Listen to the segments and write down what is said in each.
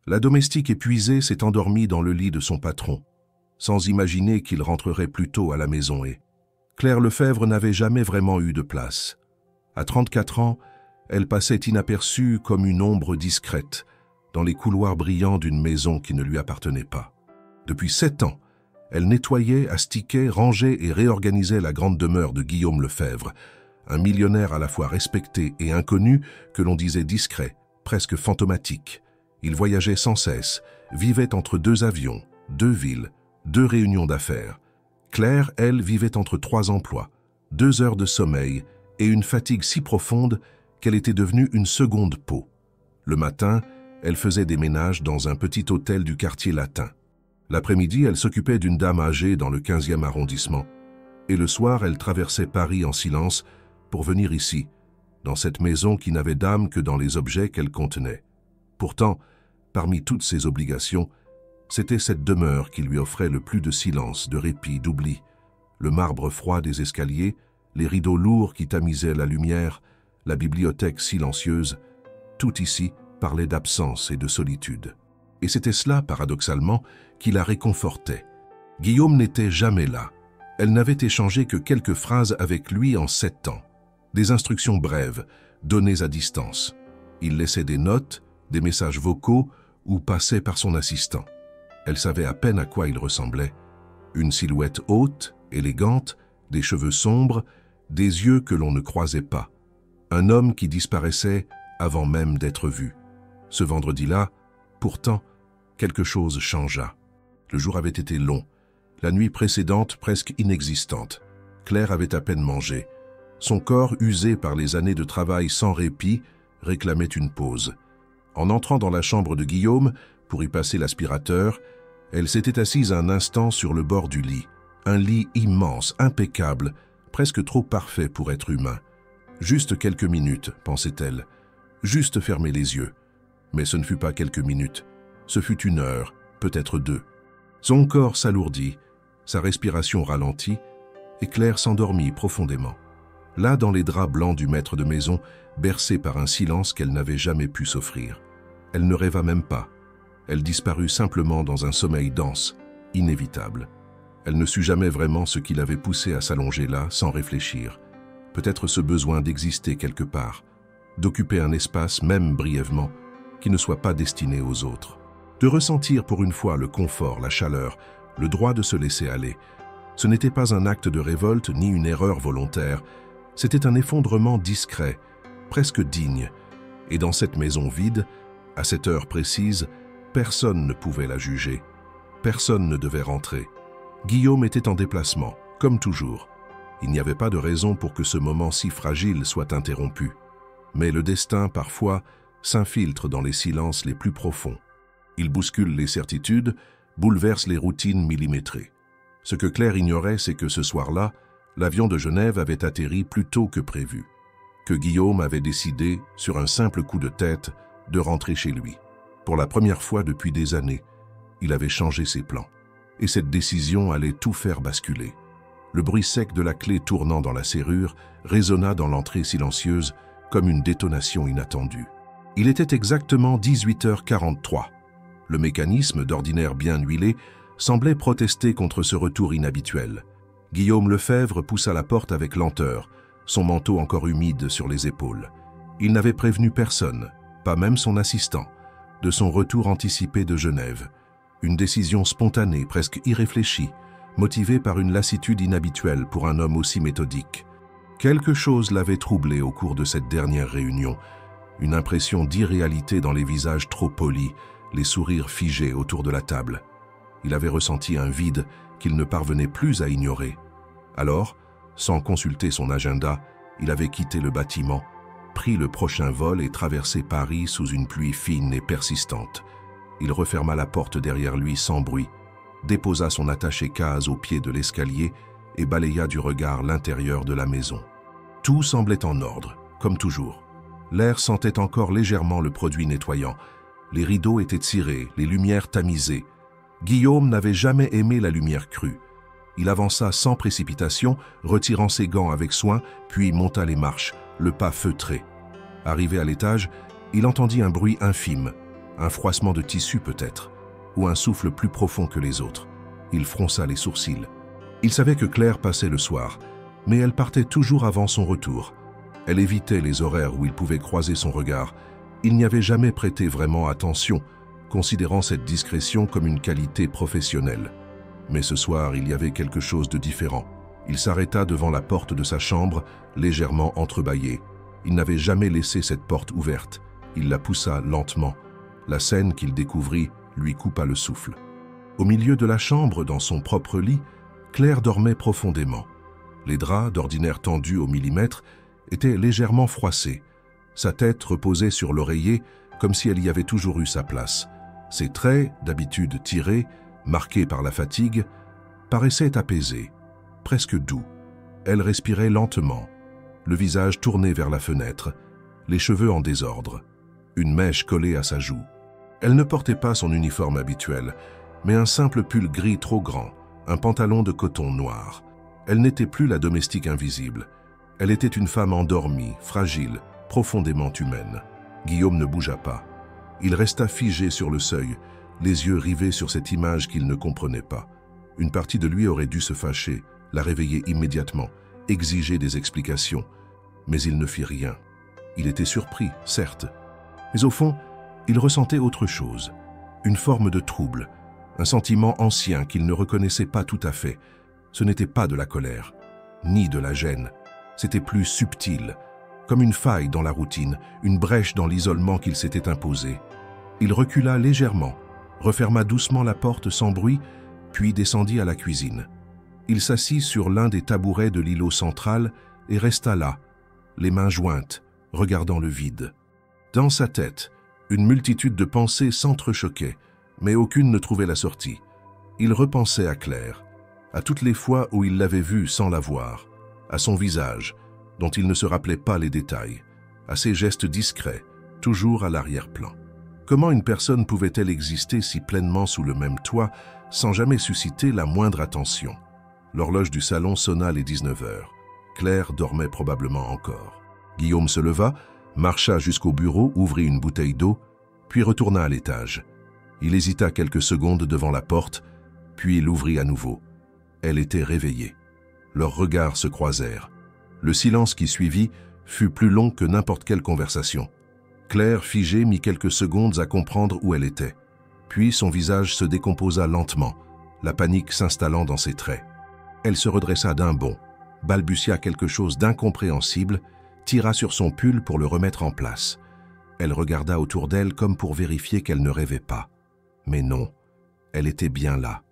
La domestique épuisée s'est endormie dans le lit de son patron, sans imaginer qu'il rentrerait plus tôt à la maison et Claire Lefebvre n'avait jamais vraiment eu de place. À 34 ans, elle passait inaperçue comme une ombre discrète dans les couloirs brillants d'une maison qui ne lui appartenait pas. Depuis 7 ans, elle nettoyait, astiquait, rangeait et réorganisait la grande demeure de Guillaume Lefebvre, un millionnaire à la fois respecté et inconnu que l'on disait discret, presque fantomatique. Il voyageait sans cesse, vivait entre 2 avions, 2 villes, 2 réunions d'affaires. Claire, elle, vivait entre 3 emplois, 2 heures de sommeil et une fatigue si profonde qu'elle était devenue une seconde peau. Le matin, elle faisait des ménages dans un petit hôtel du quartier latin. L'après-midi, elle s'occupait d'une dame âgée dans le 15e arrondissement. Et le soir, elle traversait Paris en silence pour venir ici, dans cette maison qui n'avait d'âme que dans les objets qu'elle contenait. Pourtant, parmi toutes ses obligations, c'était cette demeure qui lui offrait le plus de silence, de répit, d'oubli. Le marbre froid des escaliers, les rideaux lourds qui tamisaient la lumière, la bibliothèque silencieuse, tout ici parlait d'absence et de solitude. Et c'était cela, paradoxalement, qui la réconfortait. Guillaume n'était jamais là. Elle n'avait échangé que quelques phrases avec lui en 7 ans. Des instructions brèves, données à distance. Il laissait des notes, des messages vocaux ou passait par son assistant. Elle savait à peine à quoi il ressemblait. Une silhouette haute, élégante, des cheveux sombres, des yeux que l'on ne croisait pas. Un homme qui disparaissait avant même d'être vu. Ce vendredi-là, pourtant, quelque chose changea. Le jour avait été long, la nuit précédente presque inexistante. Claire avait à peine mangé. Son corps, usé par les années de travail sans répit, réclamait une pause. En entrant dans la chambre de Guillaume, pour y passer l'aspirateur, elle s'était assise un instant sur le bord du lit. Un lit immense, impeccable, presque trop parfait pour être humain. Juste quelques minutes, pensait-elle. Juste fermer les yeux. Mais ce ne fut pas quelques minutes. Ce fut 1 heure, peut-être 2. Son corps s'alourdit, sa respiration ralentit, et Claire s'endormit profondément. Là, dans les draps blancs du maître de maison, bercée par un silence qu'elle n'avait jamais pu s'offrir. Elle ne rêva même pas. Elle disparut simplement dans un sommeil dense, inévitable. Elle ne sut jamais vraiment ce qui l'avait poussée à s'allonger là, sans réfléchir. Peut-être ce besoin d'exister quelque part, d'occuper un espace, même brièvement, qui ne soit pas destiné aux autres. De ressentir pour une fois le confort, la chaleur, le droit de se laisser aller. Ce n'était pas un acte de révolte ni une erreur volontaire, c'était un effondrement discret, presque digne. Et dans cette maison vide, à cette heure précise, personne ne pouvait la juger. Personne ne devait rentrer. Guillaume était en déplacement, comme toujours. Il n'y avait pas de raison pour que ce moment si fragile soit interrompu. Mais le destin, parfois, s'infiltre dans les silences les plus profonds. Il bouscule les certitudes, bouleverse les routines millimétrées. Ce que Claire ignorait, c'est que ce soir-là, l'avion de Genève avait atterri plus tôt que prévu. Que Guillaume avait décidé, sur un simple coup de tête, de rentrer chez lui. Pour la première fois depuis des années, il avait changé ses plans. Et cette décision allait tout faire basculer. Le bruit sec de la clé tournant dans la serrure résonna dans l'entrée silencieuse comme une détonation inattendue. Il était exactement 18h43. Le mécanisme, d'ordinaire bien huilé, semblait protester contre ce retour inhabituel. Guillaume Lefebvre poussa la porte avec lenteur, son manteau encore humide sur les épaules. Il n'avait prévenu personne, pas même son assistant, de son retour anticipé de Genève. Une décision spontanée, presque irréfléchie, motivée par une lassitude inhabituelle pour un homme aussi méthodique. Quelque chose l'avait troublé au cours de cette dernière réunion, une impression d'irréalité dans les visages trop polis, les sourires figés autour de la table. Il avait ressenti un vide qu'il ne parvenait plus à ignorer. Alors, sans consulter son agenda, il avait quitté le bâtiment, pris le prochain vol et traversé Paris sous une pluie fine et persistante. Il referma la porte derrière lui sans bruit, déposa son attaché-case au pied de l'escalier et balaya du regard l'intérieur de la maison. Tout semblait en ordre, comme toujours. L'air sentait encore légèrement le produit nettoyant. Les rideaux étaient tirés, les lumières tamisées. Guillaume n'avait jamais aimé la lumière crue. Il avança sans précipitation, retirant ses gants avec soin, puis monta les marches, le pas feutré. Arrivé à l'étage, il entendit un bruit infime, Un froissement de tissu peut-être, ou un souffle plus profond que les autres. Il fronça les sourcils. Il savait que Claire passait le soir, mais elle partait toujours avant son retour. Elle évitait les horaires où il pouvait croiser son regard. Il n'y avait jamais prêté vraiment attention, considérant cette discrétion comme une qualité professionnelle. Mais ce soir, il y avait quelque chose de différent. Il s'arrêta devant la porte de sa chambre, légèrement entrebâillée. Il n'avait jamais laissé cette porte ouverte. Il la poussa lentement. La scène qu'il découvrit lui coupa le souffle. Au milieu de la chambre, dans son propre lit, Claire dormait profondément. Les draps, d'ordinaire tendus au millimètre, étaient légèrement froissés. Sa tête reposait sur l'oreiller, comme si elle y avait toujours eu sa place. Ses traits, d'habitude tirés, marqués par la fatigue, paraissaient apaisés, presque doux. Elle respirait lentement, le visage tourné vers la fenêtre, les cheveux en désordre, une mèche collée à sa joue. Elle ne portait pas son uniforme habituel, mais un simple pull gris trop grand, un pantalon de coton noir. Elle n'était plus la domestique invisible. Elle était une femme endormie, fragile, profondément humaine. Guillaume ne bougea pas. Il resta figé sur le seuil, les yeux rivés sur cette image qu'il ne comprenait pas. Une partie de lui aurait dû se fâcher, la réveiller immédiatement, exiger des explications. Mais il ne fit rien. Il était surpris, certes. Mais au fond, il ressentait autre chose. Une forme de trouble, un sentiment ancien qu'il ne reconnaissait pas tout à fait. Ce n'était pas de la colère, ni de la gêne. C'était plus subtil, comme une faille dans la routine, une brèche dans l'isolement qu'il s'était imposé. Il recula légèrement, referma doucement la porte sans bruit, puis descendit à la cuisine. Il s'assit sur l'un des tabourets de l'îlot central et resta là, les mains jointes, regardant le vide. Dans sa tête, une multitude de pensées s'entrechoquaient, mais aucune ne trouvait la sortie. Il repensait à Claire, à toutes les fois où il l'avait vue sans la voir, à son visage, dont il ne se rappelait pas les détails, à ses gestes discrets, toujours à l'arrière-plan. Comment une personne pouvait-elle exister si pleinement sous le même toit, sans jamais susciter la moindre attention? L'horloge du salon sonna les 19 heures. Claire dormait probablement encore. Guillaume se leva, marcha jusqu'au bureau, ouvrit une bouteille d'eau, puis retourna à l'étage. Il hésita quelques secondes devant la porte, puis l'ouvrit à nouveau. Elle était réveillée. Leurs regards se croisèrent. Le silence qui suivit fut plus long que n'importe quelle conversation. Claire, figée, mit quelques secondes à comprendre où elle était. Puis son visage se décomposa lentement, la panique s'installant dans ses traits. Elle se redressa d'un bond, balbutia quelque chose d'incompréhensible, tira sur son pull pour le remettre en place. Elle regarda autour d'elle comme pour vérifier qu'elle ne rêvait pas. Mais non, elle était bien là,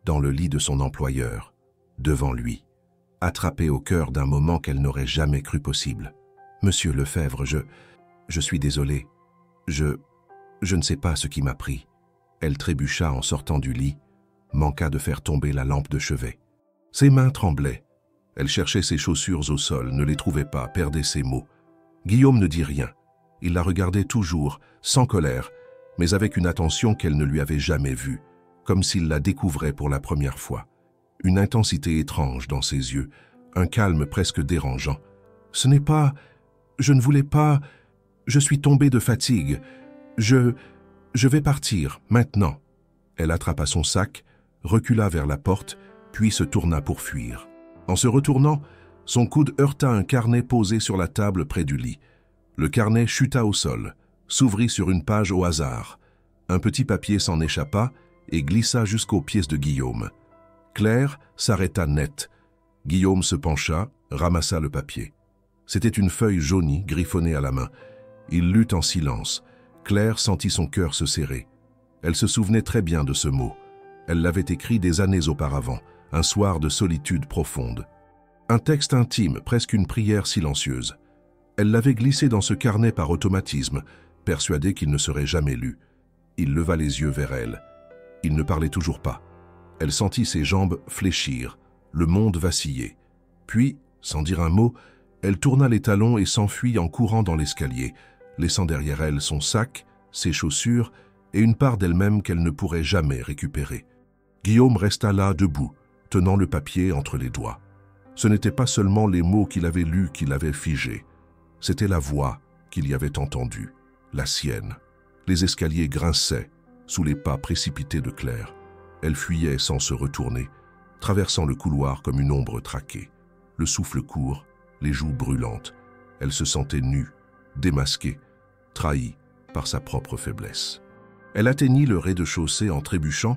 dans le lit de son employeur, devant lui, attrapée au cœur d'un moment qu'elle n'aurait jamais cru possible. « Monsieur Lefebvre, je suis désolée. Je ne sais pas ce qui m'a pris. » Elle trébucha en sortant du lit, manqua de faire tomber la lampe de chevet. Ses mains tremblaient. Elle cherchait ses chaussures au sol, ne les trouvait pas, perdait ses mots. Guillaume ne dit rien. Il la regardait toujours, sans colère, mais avec une attention qu'elle ne lui avait jamais vue, comme s'il la découvrait pour la première fois. Une intensité étrange dans ses yeux, un calme presque dérangeant. « Ce n'est pas... Je ne voulais pas... Je suis tombée de fatigue. Je vais partir, maintenant. » Elle attrapa son sac, recula vers la porte, puis se tourna pour fuir. En se retournant, son coude heurta un carnet posé sur la table près du lit. Le carnet chuta au sol, s'ouvrit sur une page au hasard. Un petit papier s'en échappa et glissa jusqu'aux pièces de Guillaume. Claire s'arrêta net. Guillaume se pencha, ramassa le papier. C'était une feuille jaunie, griffonnée à la main. Il lut en silence. Claire sentit son cœur se serrer. Elle se souvenait très bien de ce mot. Elle l'avait écrit des années auparavant, un soir de solitude profonde. Un texte intime, presque une prière silencieuse. Elle l'avait glissé dans ce carnet par automatisme, persuadée qu'il ne serait jamais lu. Il leva les yeux vers elle. Il ne parlait toujours pas. Elle sentit ses jambes fléchir, le monde vaciller. Puis, sans dire un mot, elle tourna les talons et s'enfuit en courant dans l'escalier, laissant derrière elle son sac, ses chaussures et une part d'elle-même qu'elle ne pourrait jamais récupérer. Guillaume resta là, debout, tenant le papier entre les doigts. Ce n'étaient pas seulement les mots qu'il avait lus qui l'avaient figé. C'était la voix qu'il y avait entendue, la sienne. Les escaliers grinçaient sous les pas précipités de Claire. Elle fuyait sans se retourner, traversant le couloir comme une ombre traquée. Le souffle court, les joues brûlantes. Elle se sentait nue, démasquée, trahie par sa propre faiblesse. Elle atteignit le rez-de-chaussée en trébuchant,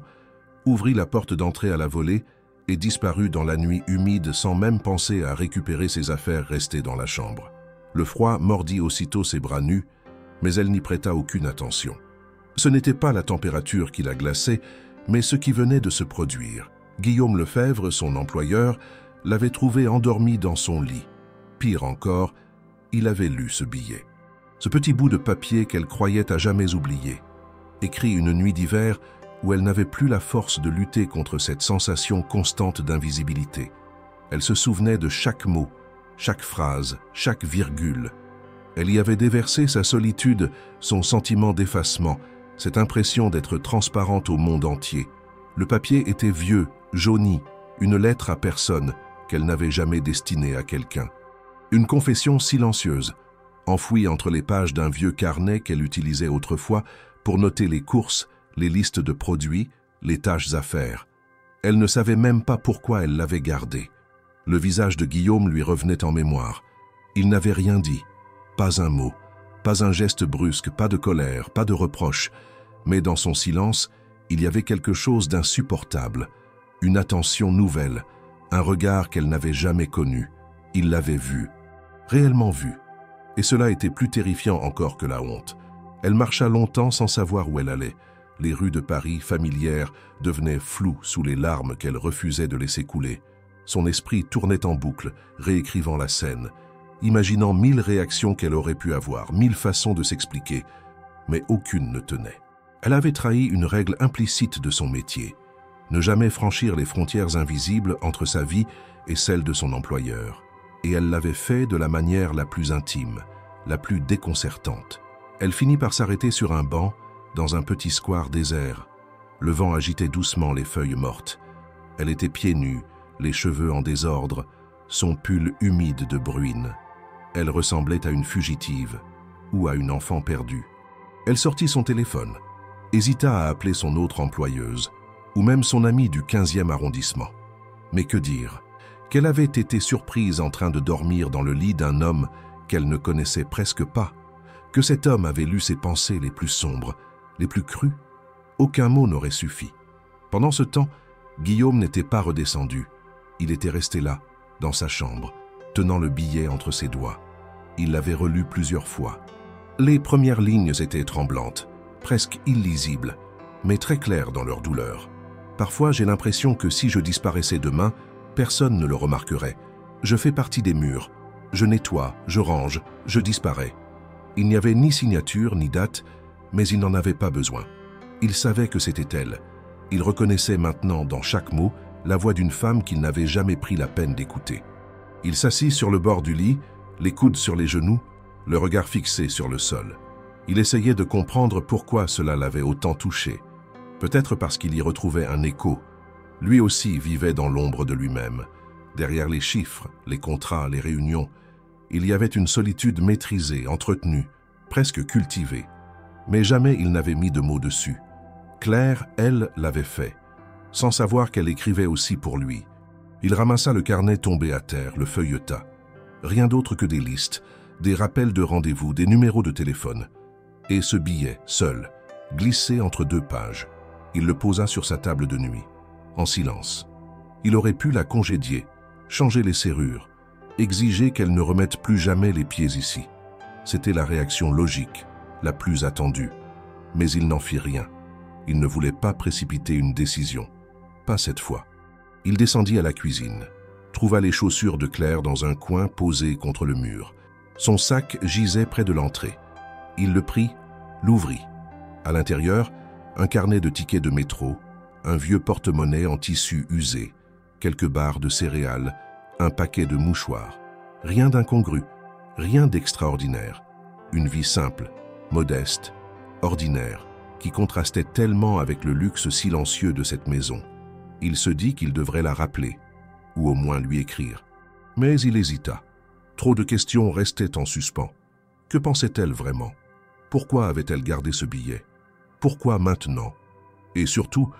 ouvrit la porte d'entrée à la volée et disparut dans la nuit humide sans même penser à récupérer ses affaires restées dans la chambre. Le froid mordit aussitôt ses bras nus, mais elle n'y prêta aucune attention. Ce n'était pas la température qui la glaçait, mais ce qui venait de se produire. Guillaume Lefebvre, son employeur, l'avait trouvée endormie dans son lit. Pire encore, il avait lu ce billet. Ce petit bout de papier qu'elle croyait à jamais oublié, écrit une nuit d'hiver où elle n'avait plus la force de lutter contre cette sensation constante d'invisibilité. Elle se souvenait de chaque mot, chaque phrase, chaque virgule. Elle y avait déversé sa solitude, son sentiment d'effacement, cette impression d'être transparente au monde entier. Le papier était vieux, jauni, une lettre à personne qu'elle n'avait jamais destinée à quelqu'un. Une confession silencieuse, enfouie entre les pages d'un vieux carnet qu'elle utilisait autrefois pour noter les courses, les listes de produits, les tâches à faire. Elle ne savait même pas pourquoi elle l'avait gardé. Le visage de Guillaume lui revenait en mémoire. Il n'avait rien dit, pas un mot, pas un geste brusque, pas de colère, pas de reproche. Mais dans son silence, il y avait quelque chose d'insupportable, une attention nouvelle, un regard qu'elle n'avait jamais connu. Il l'avait vu, réellement vu. Et cela était plus terrifiant encore que la honte. Elle marcha longtemps sans savoir où elle allait. Les rues de Paris, familières, devenaient floues sous les larmes qu'elle refusait de laisser couler. Son esprit tournait en boucle, réécrivant la scène, imaginant 1000 réactions qu'elle aurait pu avoir, 1000 façons de s'expliquer, mais aucune ne tenait. Elle avait trahi une règle implicite de son métier, ne jamais franchir les frontières invisibles entre sa vie et celle de son employeur. Et elle l'avait fait de la manière la plus intime, la plus déconcertante. Elle finit par s'arrêter sur un banc, dans un petit square désert. Le vent agitait doucement les feuilles mortes. Elle était pieds nus, les cheveux en désordre, son pull humide de bruine. Elle ressemblait à une fugitive ou à une enfant perdue. Elle sortit son téléphone, hésita à appeler son autre employeuse, ou même son amie du 15e arrondissement. Mais que dire? Qu'elle avait été surprise en train de dormir dans le lit d'un homme qu'elle ne connaissait presque pas, que cet homme avait lu ses pensées les plus sombres, les plus crues. Aucun mot n'aurait suffi. Pendant ce temps, Guillaume n'était pas redescendu. Il était resté là, dans sa chambre, tenant le billet entre ses doigts. Il l'avait relu plusieurs fois. Les premières lignes étaient tremblantes, presque illisibles, mais très claires dans leur douleur. Parfois, j'ai l'impression que si je disparaissais demain, personne ne le remarquerait. Je fais partie des murs. Je nettoie, je range, je disparais. Il n'y avait ni signature ni date, mais il n'en avait pas besoin. Il savait que c'était elle. Il reconnaissait maintenant dans chaque mot la voix d'une femme qu'il n'avait jamais pris la peine d'écouter. Il s'assit sur le bord du lit, les coudes sur les genoux, le regard fixé sur le sol. Il essayait de comprendre pourquoi cela l'avait autant touché. Peut-être parce qu'il y retrouvait un écho. Lui aussi vivait dans l'ombre de lui-même. Derrière les chiffres, les contrats, les réunions, il y avait une solitude maîtrisée, entretenue, presque cultivée. Mais jamais il n'avait mis de mots dessus. Claire, elle, l'avait fait, sans savoir qu'elle écrivait aussi pour lui. Il ramassa le carnet tombé à terre, le feuilleta. Rien d'autre que des listes, des rappels de rendez-vous, des numéros de téléphone. Et ce billet, seul, glissé entre deux pages. Il le posa sur sa table de nuit, en silence. Il aurait pu la congédier, changer les serrures, exiger qu'elle ne remette plus jamais les pieds ici. C'était la réaction logique, la plus attendue. Mais il n'en fit rien. Il ne voulait pas précipiter une décision. Pas cette fois. Il descendit à la cuisine, trouva les chaussures de Claire dans un coin posé contre le mur. Son sac gisait près de l'entrée. Il le prit, l'ouvrit. À l'intérieur, un carnet de tickets de métro, un vieux porte-monnaie en tissu usé, quelques barres de céréales, un paquet de mouchoirs. Rien d'incongru, rien d'extraordinaire. Une vie simple, modeste, ordinaire, qui contrastait tellement avec le luxe silencieux de cette maison. Il se dit qu'il devrait la rappeler, ou au moins lui écrire. Mais il hésita. Trop de questions restaient en suspens. Que pensait-elle vraiment? Pourquoi avait-elle gardé ce billet? Pourquoi maintenant? Et surtout,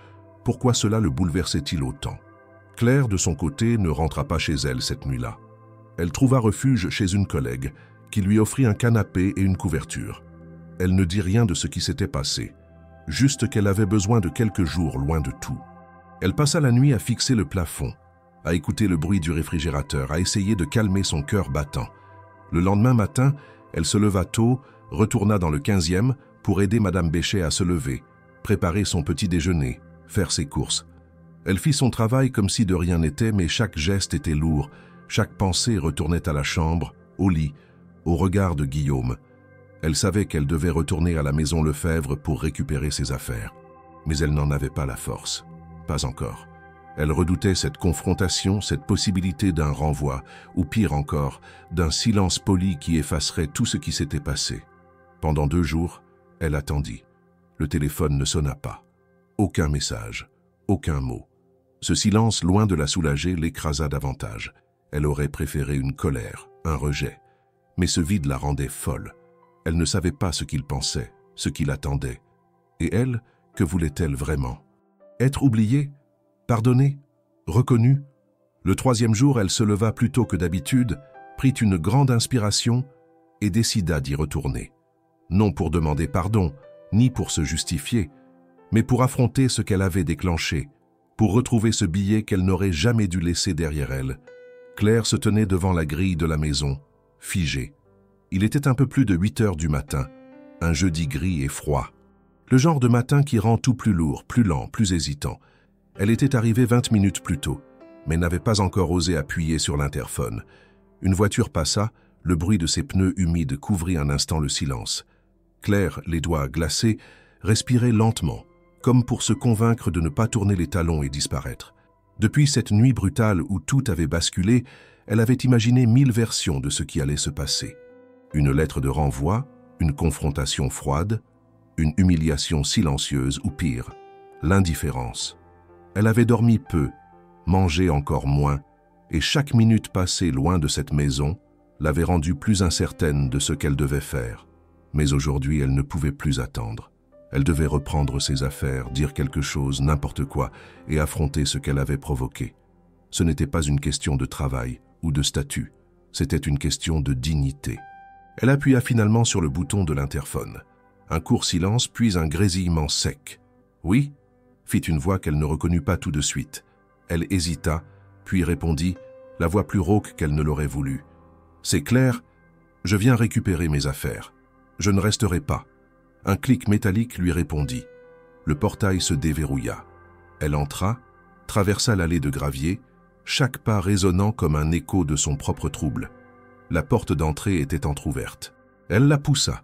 pourquoi cela le bouleversait-il autant? Claire, de son côté, ne rentra pas chez elle cette nuit-là. Elle trouva refuge chez une collègue qui lui offrit un canapé et une couverture. Elle ne dit rien de ce qui s'était passé, juste qu'elle avait besoin de quelques jours loin de tout. Elle passa la nuit à fixer le plafond, à écouter le bruit du réfrigérateur, à essayer de calmer son cœur battant. Le lendemain matin, elle se leva tôt, retourna dans le 15e pour aider Madame Béchet à se lever, préparer son petit déjeuner, faire ses courses. Elle fit son travail comme si de rien n'était, mais chaque geste était lourd, chaque pensée retournait à la chambre, au lit, au regard de Guillaume. Elle savait qu'elle devait retourner à la maison Lefebvre pour récupérer ses affaires. Mais elle n'en avait pas la force. Pas encore. Elle redoutait cette confrontation, cette possibilité d'un renvoi, ou pire encore, d'un silence poli qui effacerait tout ce qui s'était passé. Pendant 2 jours, elle attendit. Le téléphone ne sonna pas. Aucun message, aucun mot. Ce silence, loin de la soulager, l'écrasa davantage. Elle aurait préféré une colère, un rejet. Mais ce vide la rendait folle. Elle ne savait pas ce qu'il pensait, ce qu'il attendait. Et elle, que voulait-elle vraiment? Être oubliée? Pardonnée? Reconnue? Le 3e jour, elle se leva plus tôt que d'habitude, prit une grande inspiration et décida d'y retourner. Non pour demander pardon, ni pour se justifier, mais pour affronter ce qu'elle avait déclenché, pour retrouver ce billet qu'elle n'aurait jamais dû laisser derrière elle. Claire se tenait devant la grille de la maison, figée. Il était un peu plus de 8 heures du matin, un jeudi gris et froid. Le genre de matin qui rend tout plus lourd, plus lent, plus hésitant. Elle était arrivée 20 minutes plus tôt, mais n'avait pas encore osé appuyer sur l'interphone. Une voiture passa, le bruit de ses pneus humides couvrit un instant le silence. Claire, les doigts glacés, respirait lentement, comme pour se convaincre de ne pas tourner les talons et disparaître. Depuis cette nuit brutale où tout avait basculé, elle avait imaginé 1000 versions de ce qui allait se passer. Une lettre de renvoi, une confrontation froide, une humiliation silencieuse ou pire, l'indifférence. Elle avait dormi peu, mangé encore moins, et chaque minute passée loin de cette maison l'avait rendue plus incertaine de ce qu'elle devait faire. Mais aujourd'hui, elle ne pouvait plus attendre. Elle devait reprendre ses affaires, dire quelque chose, n'importe quoi, et affronter ce qu'elle avait provoqué. Ce n'était pas une question de travail ou de statut, c'était une question de dignité. Elle appuya finalement sur le bouton de l'interphone. Un court silence, puis un grésillement sec. « Oui » fit une voix qu'elle ne reconnut pas tout de suite. Elle hésita, puis répondit, la voix plus rauque qu'elle ne l'aurait voulu. « C'est clair, je viens récupérer mes affaires. Je ne resterai pas. » Un clic métallique lui répondit. Le portail se déverrouilla. Elle entra, traversa l'allée de gravier, chaque pas résonnant comme un écho de son propre trouble. La porte d'entrée était entr'ouverte. Elle la poussa.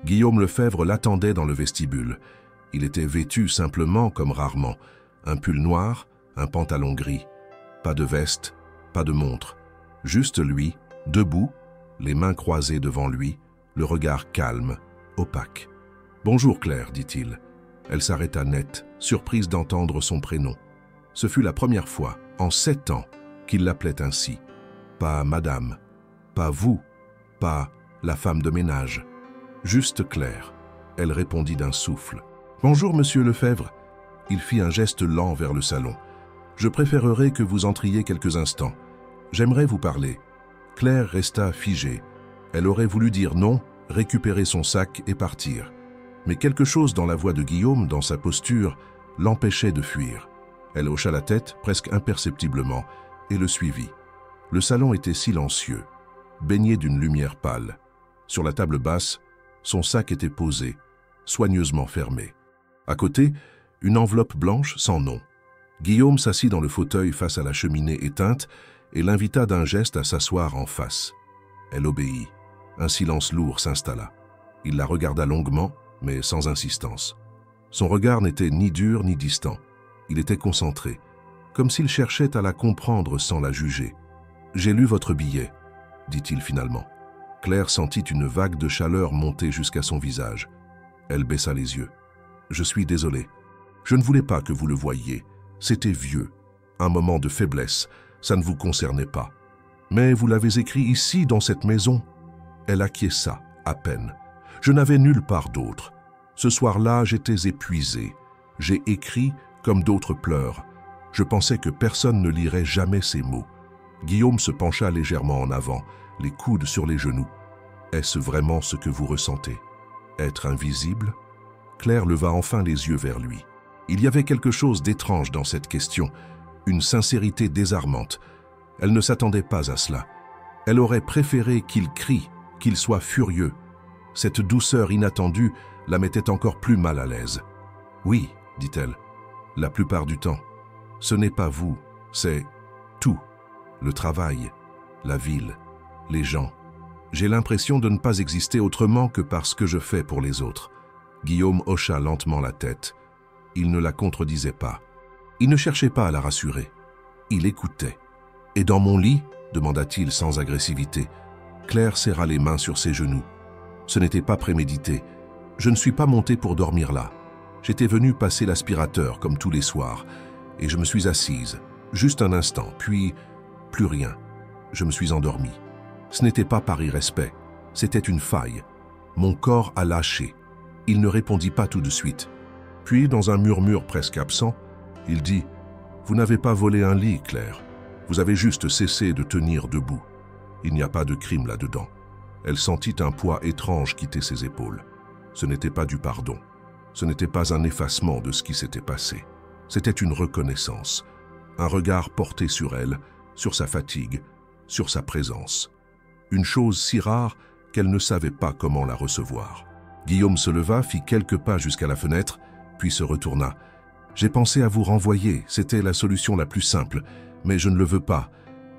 Guillaume Lefebvre l'attendait dans le vestibule. Il était vêtu simplement comme rarement. Un pull noir, un pantalon gris. Pas de veste, pas de montre. Juste lui, debout, les mains croisées devant lui, le regard calme, opaque. « Bonjour Claire, dit-il. » Elle s'arrêta net, surprise d'entendre son prénom. Ce fut la première fois, en 7 ans, qu'il l'appelait ainsi. Pas madame, pas vous, pas la femme de ménage. Juste Claire. Elle répondit d'un souffle. « Bonjour, monsieur Lefebvre. » Il fit un geste lent vers le salon. « Je préférerais que vous entriez quelques instants. J'aimerais vous parler. » Claire resta figée. Elle aurait voulu dire non, récupérer son sac et partir. Mais quelque chose dans la voix de Guillaume, dans sa posture, l'empêchait de fuir. Elle hocha la tête, presque imperceptiblement, et le suivit. Le salon était silencieux, baigné d'une lumière pâle. Sur la table basse, son sac était posé, soigneusement fermé. À côté, une enveloppe blanche sans nom. Guillaume s'assit dans le fauteuil face à la cheminée éteinte et l'invita d'un geste à s'asseoir en face. Elle obéit. Un silence lourd s'installa. Il la regarda longuement, mais sans insistance. Son regard n'était ni dur ni distant. Il était concentré, comme s'il cherchait à la comprendre sans la juger. « J'ai lu votre billet », dit-il finalement. Claire sentit une vague de chaleur monter jusqu'à son visage. Elle baissa les yeux. « Je suis désolé. Je ne voulais pas que vous le voyiez. C'était vieux. Un moment de faiblesse. Ça ne vous concernait pas. Mais vous l'avez écrit ici, dans cette maison. » Elle acquiesça, à peine. « Je n'avais nulle part d'autre. Ce soir-là, j'étais épuisé. J'ai écrit comme d'autres pleurent. Je pensais que personne ne lirait jamais ces mots. Guillaume se pencha légèrement en avant, les coudes sur les genoux. Est-ce vraiment ce que vous ressentez? Être invisible? Claire leva enfin les yeux vers lui. Il y avait quelque chose d'étrange dans cette question, une sincérité désarmante. Elle ne s'attendait pas à cela. Elle aurait préféré qu'il crie, qu'il soit furieux. Cette douceur inattendue la mettait encore plus mal à l'aise. « Oui, dit-elle, la plupart du temps. Ce n'est pas vous, c'est tout. Le travail, la ville, les gens. J'ai l'impression de ne pas exister autrement que par ce que je fais pour les autres. » Guillaume hocha lentement la tête. Il ne la contredisait pas. Il ne cherchait pas à la rassurer. Il écoutait. « Et dans mon lit ?» demanda-t-il sans agressivité. Claire serra les mains sur ses genoux. Ce n'était pas prémédité. Je ne suis pas montée pour dormir là. J'étais venue passer l'aspirateur comme tous les soirs, et je me suis assise, juste un instant, puis plus rien. Je me suis endormie. Ce n'était pas par irrespect, c'était une faille. Mon corps a lâché. Il ne répondit pas tout de suite. Puis, dans un murmure presque absent, il dit « Vous n'avez pas volé un lit, Claire. Vous avez juste cessé de tenir debout. Il n'y a pas de crime là-dedans. » Elle sentit un poids étrange quitter ses épaules. Ce n'était pas du pardon. Ce n'était pas un effacement de ce qui s'était passé. C'était une reconnaissance. Un regard porté sur elle, sur sa fatigue, sur sa présence. Une chose si rare qu'elle ne savait pas comment la recevoir. Guillaume se leva, fit quelques pas jusqu'à la fenêtre, puis se retourna. « J'ai pensé à vous renvoyer, c'était la solution la plus simple, mais je ne le veux pas,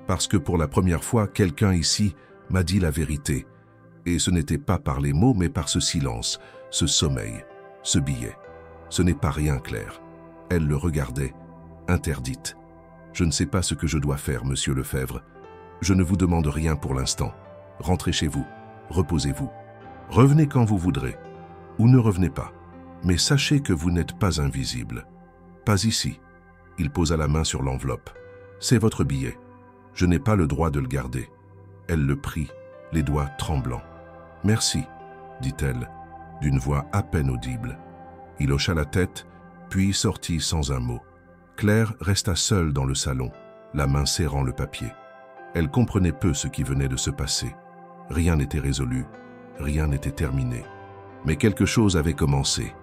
parce que pour la première fois, quelqu'un ici m'a dit la vérité. Et ce n'était pas par les mots, mais par ce silence, ce sommeil, ce billet. Ce n'est pas rien, Claire. » Elle le regardait, interdite. « Je ne sais pas ce que je dois faire, monsieur Lefebvre. Je ne vous demande rien pour l'instant. Rentrez chez vous, reposez-vous. Revenez quand vous voudrez, ou ne revenez pas. Mais sachez que vous n'êtes pas invisible. Pas ici. » Il posa la main sur l'enveloppe. « C'est votre billet. Je n'ai pas le droit de le garder. » Elle le prit, les doigts tremblants. « Merci, dit-elle, d'une voix à peine audible. » Il hocha la tête, puis sortit sans un mot. Claire resta seule dans le salon, la main serrant le papier. Elle comprenait peu ce qui venait de se passer. Rien n'était résolu, rien n'était terminé. Mais quelque chose avait commencé.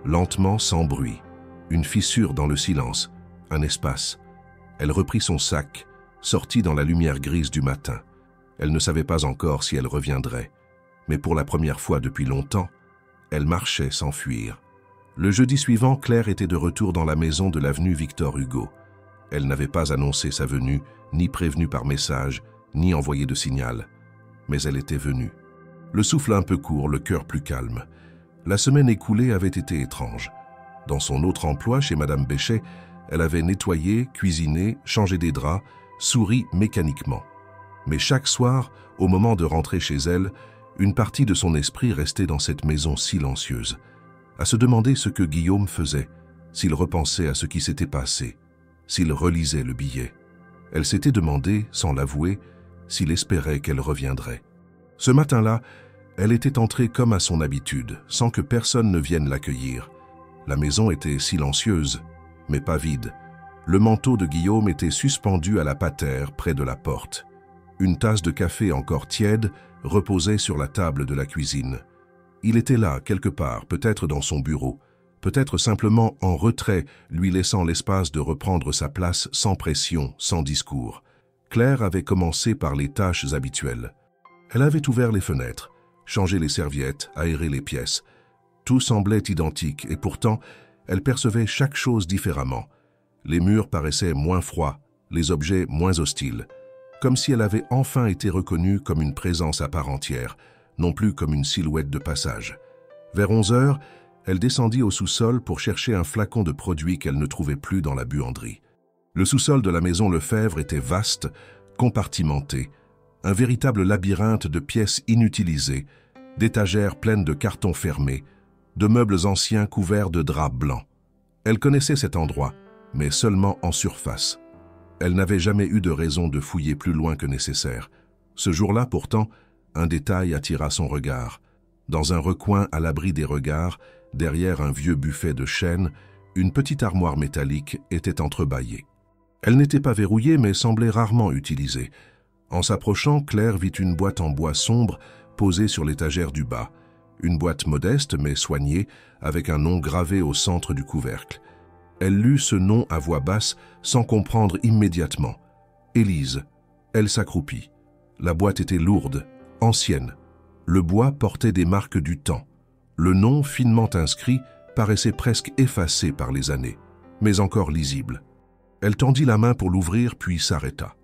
Lentement, sans bruit. Une fissure dans le silence, un espace. Elle reprit son sac, sortit dans la lumière grise du matin. Elle ne savait pas encore si elle reviendrait. Mais pour la première fois depuis longtemps, elle marchait sans fuir. Le jeudi suivant, Claire était de retour dans la maison de l'avenue Victor Hugo. Elle n'avait pas annoncé sa venue, ni prévenu par message, ni envoyé de signal. Mais elle était venue. Le souffle un peu court, le cœur plus calme. La semaine écoulée avait été étrange. Dans son autre emploi, chez Madame Béchet, elle avait nettoyé, cuisiné, changé des draps, souri mécaniquement. Mais chaque soir, au moment de rentrer chez elle, une partie de son esprit restait dans cette maison silencieuse, à se demander ce que Guillaume faisait, s'il repensait à ce qui s'était passé, s'il relisait le billet. Elle s'était demandé, sans l'avouer, s'il espérait qu'elle reviendrait. Ce matin-là, elle était entrée comme à son habitude, sans que personne ne vienne l'accueillir. La maison était silencieuse, mais pas vide. Le manteau de Guillaume était suspendu à la patère près de la porte. Une tasse de café encore tiède reposait sur la table de la cuisine. Il était là, quelque part, peut-être dans son bureau, peut-être simplement en retrait, lui laissant l'espace de reprendre sa place sans pression, sans discours. Claire avait commencé par les tâches habituelles. Elle avait ouvert les fenêtres, changé les serviettes, aéré les pièces. Tout semblait identique et pourtant, elle percevait chaque chose différemment. Les murs paraissaient moins froids, les objets moins hostiles, comme si elle avait enfin été reconnue comme une présence à part entière, non plus comme une silhouette de passage. Vers 11 heures, elle descendit au sous-sol pour chercher un flacon de produit qu'elle ne trouvait plus dans la buanderie. Le sous-sol de la maison Lefebvre était vaste, compartimenté, un véritable labyrinthe de pièces inutilisées, d'étagères pleines de cartons fermés, de meubles anciens couverts de draps blancs. Elle connaissait cet endroit, mais seulement en surface. Elle n'avait jamais eu de raison de fouiller plus loin que nécessaire. Ce jour-là, pourtant, un détail attira son regard. Dans un recoin à l'abri des regards, derrière un vieux buffet de chêne, une petite armoire métallique était entrebâillée. Elle n'était pas verrouillée mais semblait rarement utilisée. En s'approchant, Claire vit une boîte en bois sombre posée sur l'étagère du bas. Une boîte modeste mais soignée, avec un nom gravé au centre du couvercle. Elle lut ce nom à voix basse sans comprendre immédiatement. Élise. Elle s'accroupit. La boîte était lourde, ancienne. Le bois portait des marques du temps. Le nom, finement inscrit, paraissait presque effacé par les années, mais encore lisible. Elle tendit la main pour l'ouvrir puis s'arrêta.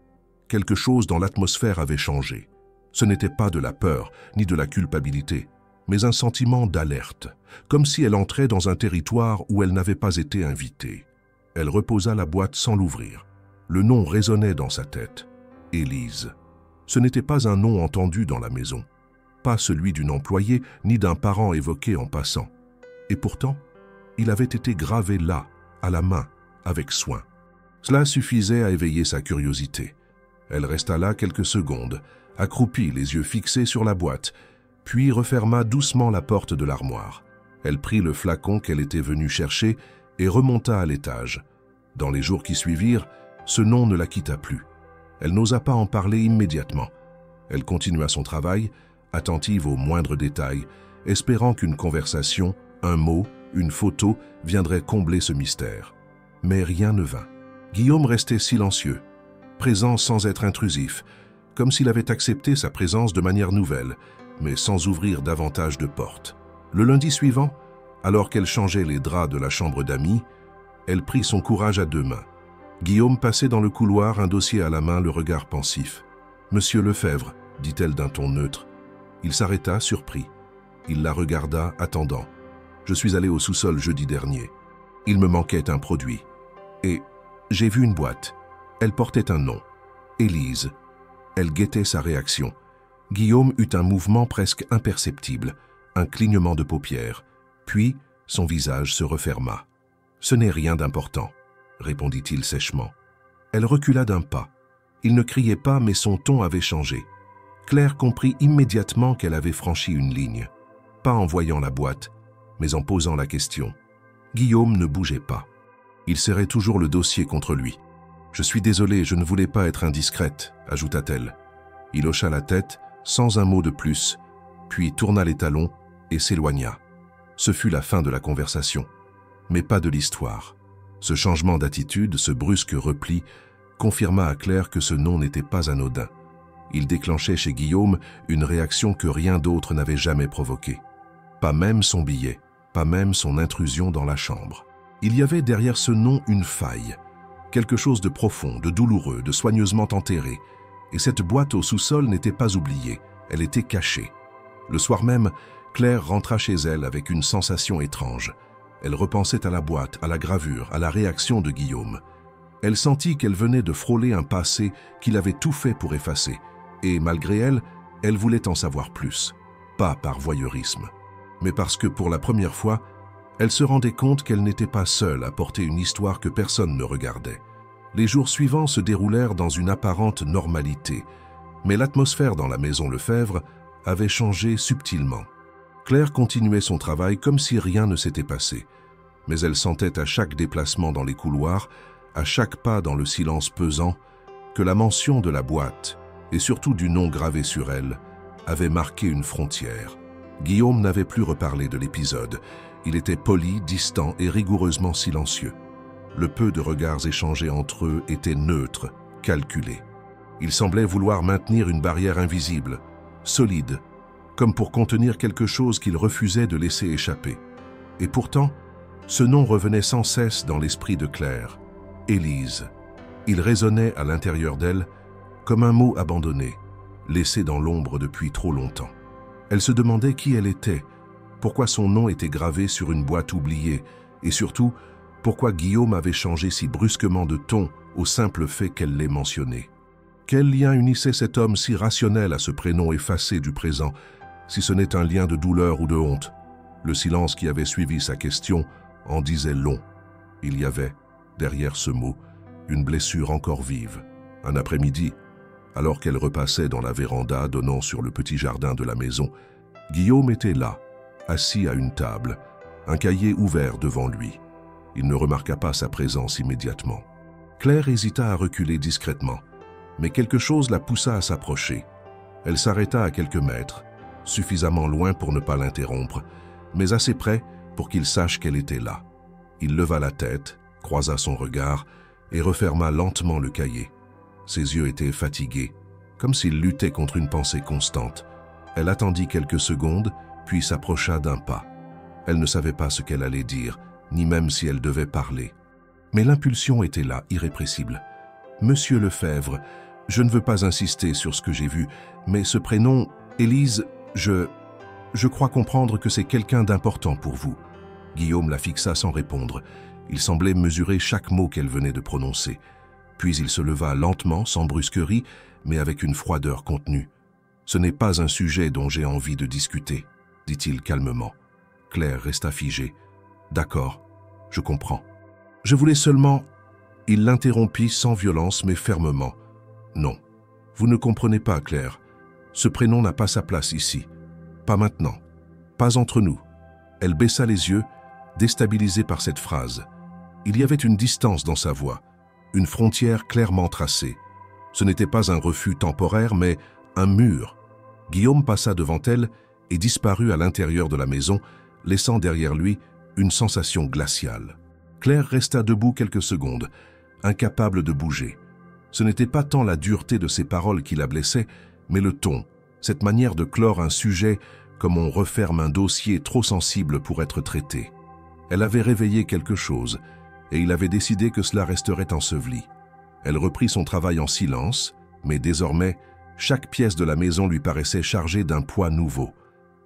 Quelque chose dans l'atmosphère avait changé. Ce n'était pas de la peur ni de la culpabilité, mais un sentiment d'alerte, comme si elle entrait dans un territoire où elle n'avait pas été invitée. Elle reposa la boîte sans l'ouvrir. Le nom résonnait dans sa tête. Élise. Ce n'était pas un nom entendu dans la maison, pas celui d'une employée ni d'un parent évoqué en passant. Et pourtant, il avait été gravé là, à la main, avec soin. Cela suffisait à éveiller sa curiosité. Elle resta là quelques secondes, accroupie, les yeux fixés sur la boîte, puis referma doucement la porte de l'armoire. Elle prit le flacon qu'elle était venue chercher et remonta à l'étage. Dans les jours qui suivirent, ce nom ne la quitta plus. Elle n'osa pas en parler immédiatement. Elle continua son travail, attentive aux moindres détails, espérant qu'une conversation, un mot, une photo viendraient combler ce mystère. Mais rien ne vint. Guillaume restait silencieux, présent sans être intrusif, comme s'il avait accepté sa présence de manière nouvelle, mais sans ouvrir davantage de portes. Le lundi suivant, alors qu'elle changeait les draps de la chambre d'amis, elle prit son courage à deux mains. Guillaume passait dans le couloir, un dossier à la main, le regard pensif. « Monsieur Lefebvre », dit-elle d'un ton neutre. Il s'arrêta, surpris. Il la regarda, attendant. « Je suis allé au sous-sol jeudi dernier. Il me manquait un produit. Et j'ai vu une boîte. Elle portait un nom. Élise. » Elle guettait sa réaction. Guillaume eut un mouvement presque imperceptible, un clignement de paupières. Puis, son visage se referma. « Ce n'est rien d'important, » répondit-il sèchement. Elle recula d'un pas. Il ne criait pas, mais son ton avait changé. Claire comprit immédiatement qu'elle avait franchi une ligne. Pas en voyant la boîte, mais en posant la question. Guillaume ne bougeait pas. Il serrait toujours le dossier contre lui. « Je suis désolée, je ne voulais pas être indiscrète », ajouta-t-elle. Il hocha la tête, sans un mot de plus, puis tourna les talons et s'éloigna. Ce fut la fin de la conversation, mais pas de l'histoire. Ce changement d'attitude, ce brusque repli, confirma à Claire que ce nom n'était pas anodin. Il déclenchait chez Guillaume une réaction que rien d'autre n'avait jamais provoquée. Pas même son billet, pas même son intrusion dans la chambre. Il y avait derrière ce nom une faille, quelque chose de profond, de douloureux, de soigneusement enterré. Et cette boîte au sous-sol n'était pas oubliée, elle était cachée. Le soir même, Claire rentra chez elle avec une sensation étrange. Elle repensait à la boîte, à la gravure, à la réaction de Guillaume. Elle sentit qu'elle venait de frôler un passé qu'il avait tout fait pour effacer. Et malgré elle, elle voulait en savoir plus. Pas par voyeurisme, mais parce que pour la première fois, elle se rendait compte qu'elle n'était pas seule à porter une histoire que personne ne regardait. Les jours suivants se déroulèrent dans une apparente normalité, mais l'atmosphère dans la maison Lefebvre avait changé subtilement. Claire continuait son travail comme si rien ne s'était passé, mais elle sentait à chaque déplacement dans les couloirs, à chaque pas dans le silence pesant, que la mention de la boîte, et surtout du nom gravé sur elle, avait marqué une frontière. Guillaume n'avait plus reparlé de l'épisode. Il était poli, distant et rigoureusement silencieux. Le peu de regards échangés entre eux était neutre, calculé. Il semblait vouloir maintenir une barrière invisible, solide, comme pour contenir quelque chose qu'il refusait de laisser échapper. Et pourtant, ce nom revenait sans cesse dans l'esprit de Claire. Élise. Il résonnait à l'intérieur d'elle comme un mot abandonné, laissé dans l'ombre depuis trop longtemps. Elle se demandait qui elle était, pourquoi son nom était gravé sur une boîte oubliée, et surtout, pourquoi Guillaume avait changé si brusquement de ton au simple fait qu'elle l'ait mentionné. Quel lien unissait cet homme si rationnel à ce prénom effacé du présent, si ce n'est un lien de douleur ou de honte? Le silence qui avait suivi sa question en disait long. Il y avait, derrière ce mot, une blessure encore vive. Un après-midi, alors qu'elle repassait dans la véranda donnant sur le petit jardin de la maison, Guillaume était là, assis à une table, un cahier ouvert devant lui. Il ne remarqua pas sa présence immédiatement. Claire hésita à reculer discrètement, mais quelque chose la poussa à s'approcher. Elle s'arrêta à quelques mètres, suffisamment loin pour ne pas l'interrompre, mais assez près pour qu'il sache qu'elle était là. Il leva la tête, croisa son regard et referma lentement le cahier. Ses yeux étaient fatigués, comme s'il luttait contre une pensée constante. Elle attendit quelques secondes, puis s'approcha d'un pas. Elle ne savait pas ce qu'elle allait dire, ni même si elle devait parler. Mais l'impulsion était là, irrépressible. « Monsieur Lefebvre, je ne veux pas insister sur ce que j'ai vu, mais ce prénom, Élise, je crois comprendre que c'est quelqu'un d'important pour vous. » Guillaume la fixa sans répondre. Il semblait mesurer chaque mot qu'elle venait de prononcer. Puis il se leva lentement, sans brusquerie, mais avec une froideur contenue. « Ce n'est pas un sujet dont j'ai envie de discuter, » dit-il calmement. Claire resta figée. « D'accord, je comprends. Je voulais seulement... » Il l'interrompit sans violence mais fermement. « Non, vous ne comprenez pas, Claire. Ce prénom n'a pas sa place ici. Pas maintenant. Pas entre nous. » Elle baissa les yeux, déstabilisée par cette phrase. Il y avait une distance dans sa voix, une frontière clairement tracée. Ce n'était pas un refus temporaire, mais un mur. Guillaume passa devant elle et disparut à l'intérieur de la maison, laissant derrière lui une sensation glaciale. Claire resta debout quelques secondes, incapable de bouger. Ce n'était pas tant la dureté de ses paroles qui la blessait, mais le ton, cette manière de clore un sujet comme on referme un dossier trop sensible pour être traité. Elle avait réveillé quelque chose, et il avait décidé que cela resterait enseveli. Elle reprit son travail en silence, mais désormais, chaque pièce de la maison lui paraissait chargée d'un poids nouveau.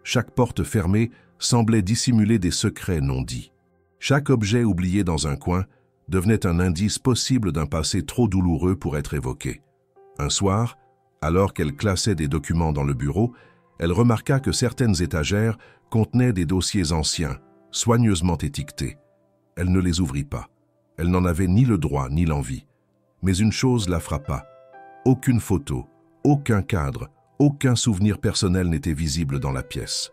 Chaque porte fermée semblait dissimuler des secrets non dits. Chaque objet oublié dans un coin devenait un indice possible d'un passé trop douloureux pour être évoqué. Un soir, alors qu'elle classait des documents dans le bureau, elle remarqua que certaines étagères contenaient des dossiers anciens, soigneusement étiquetés. Elle ne les ouvrit pas. Elle n'en avait ni le droit ni l'envie. Mais une chose la frappa. Aucune photo, aucun cadre, aucun souvenir personnel n'était visible dans la pièce.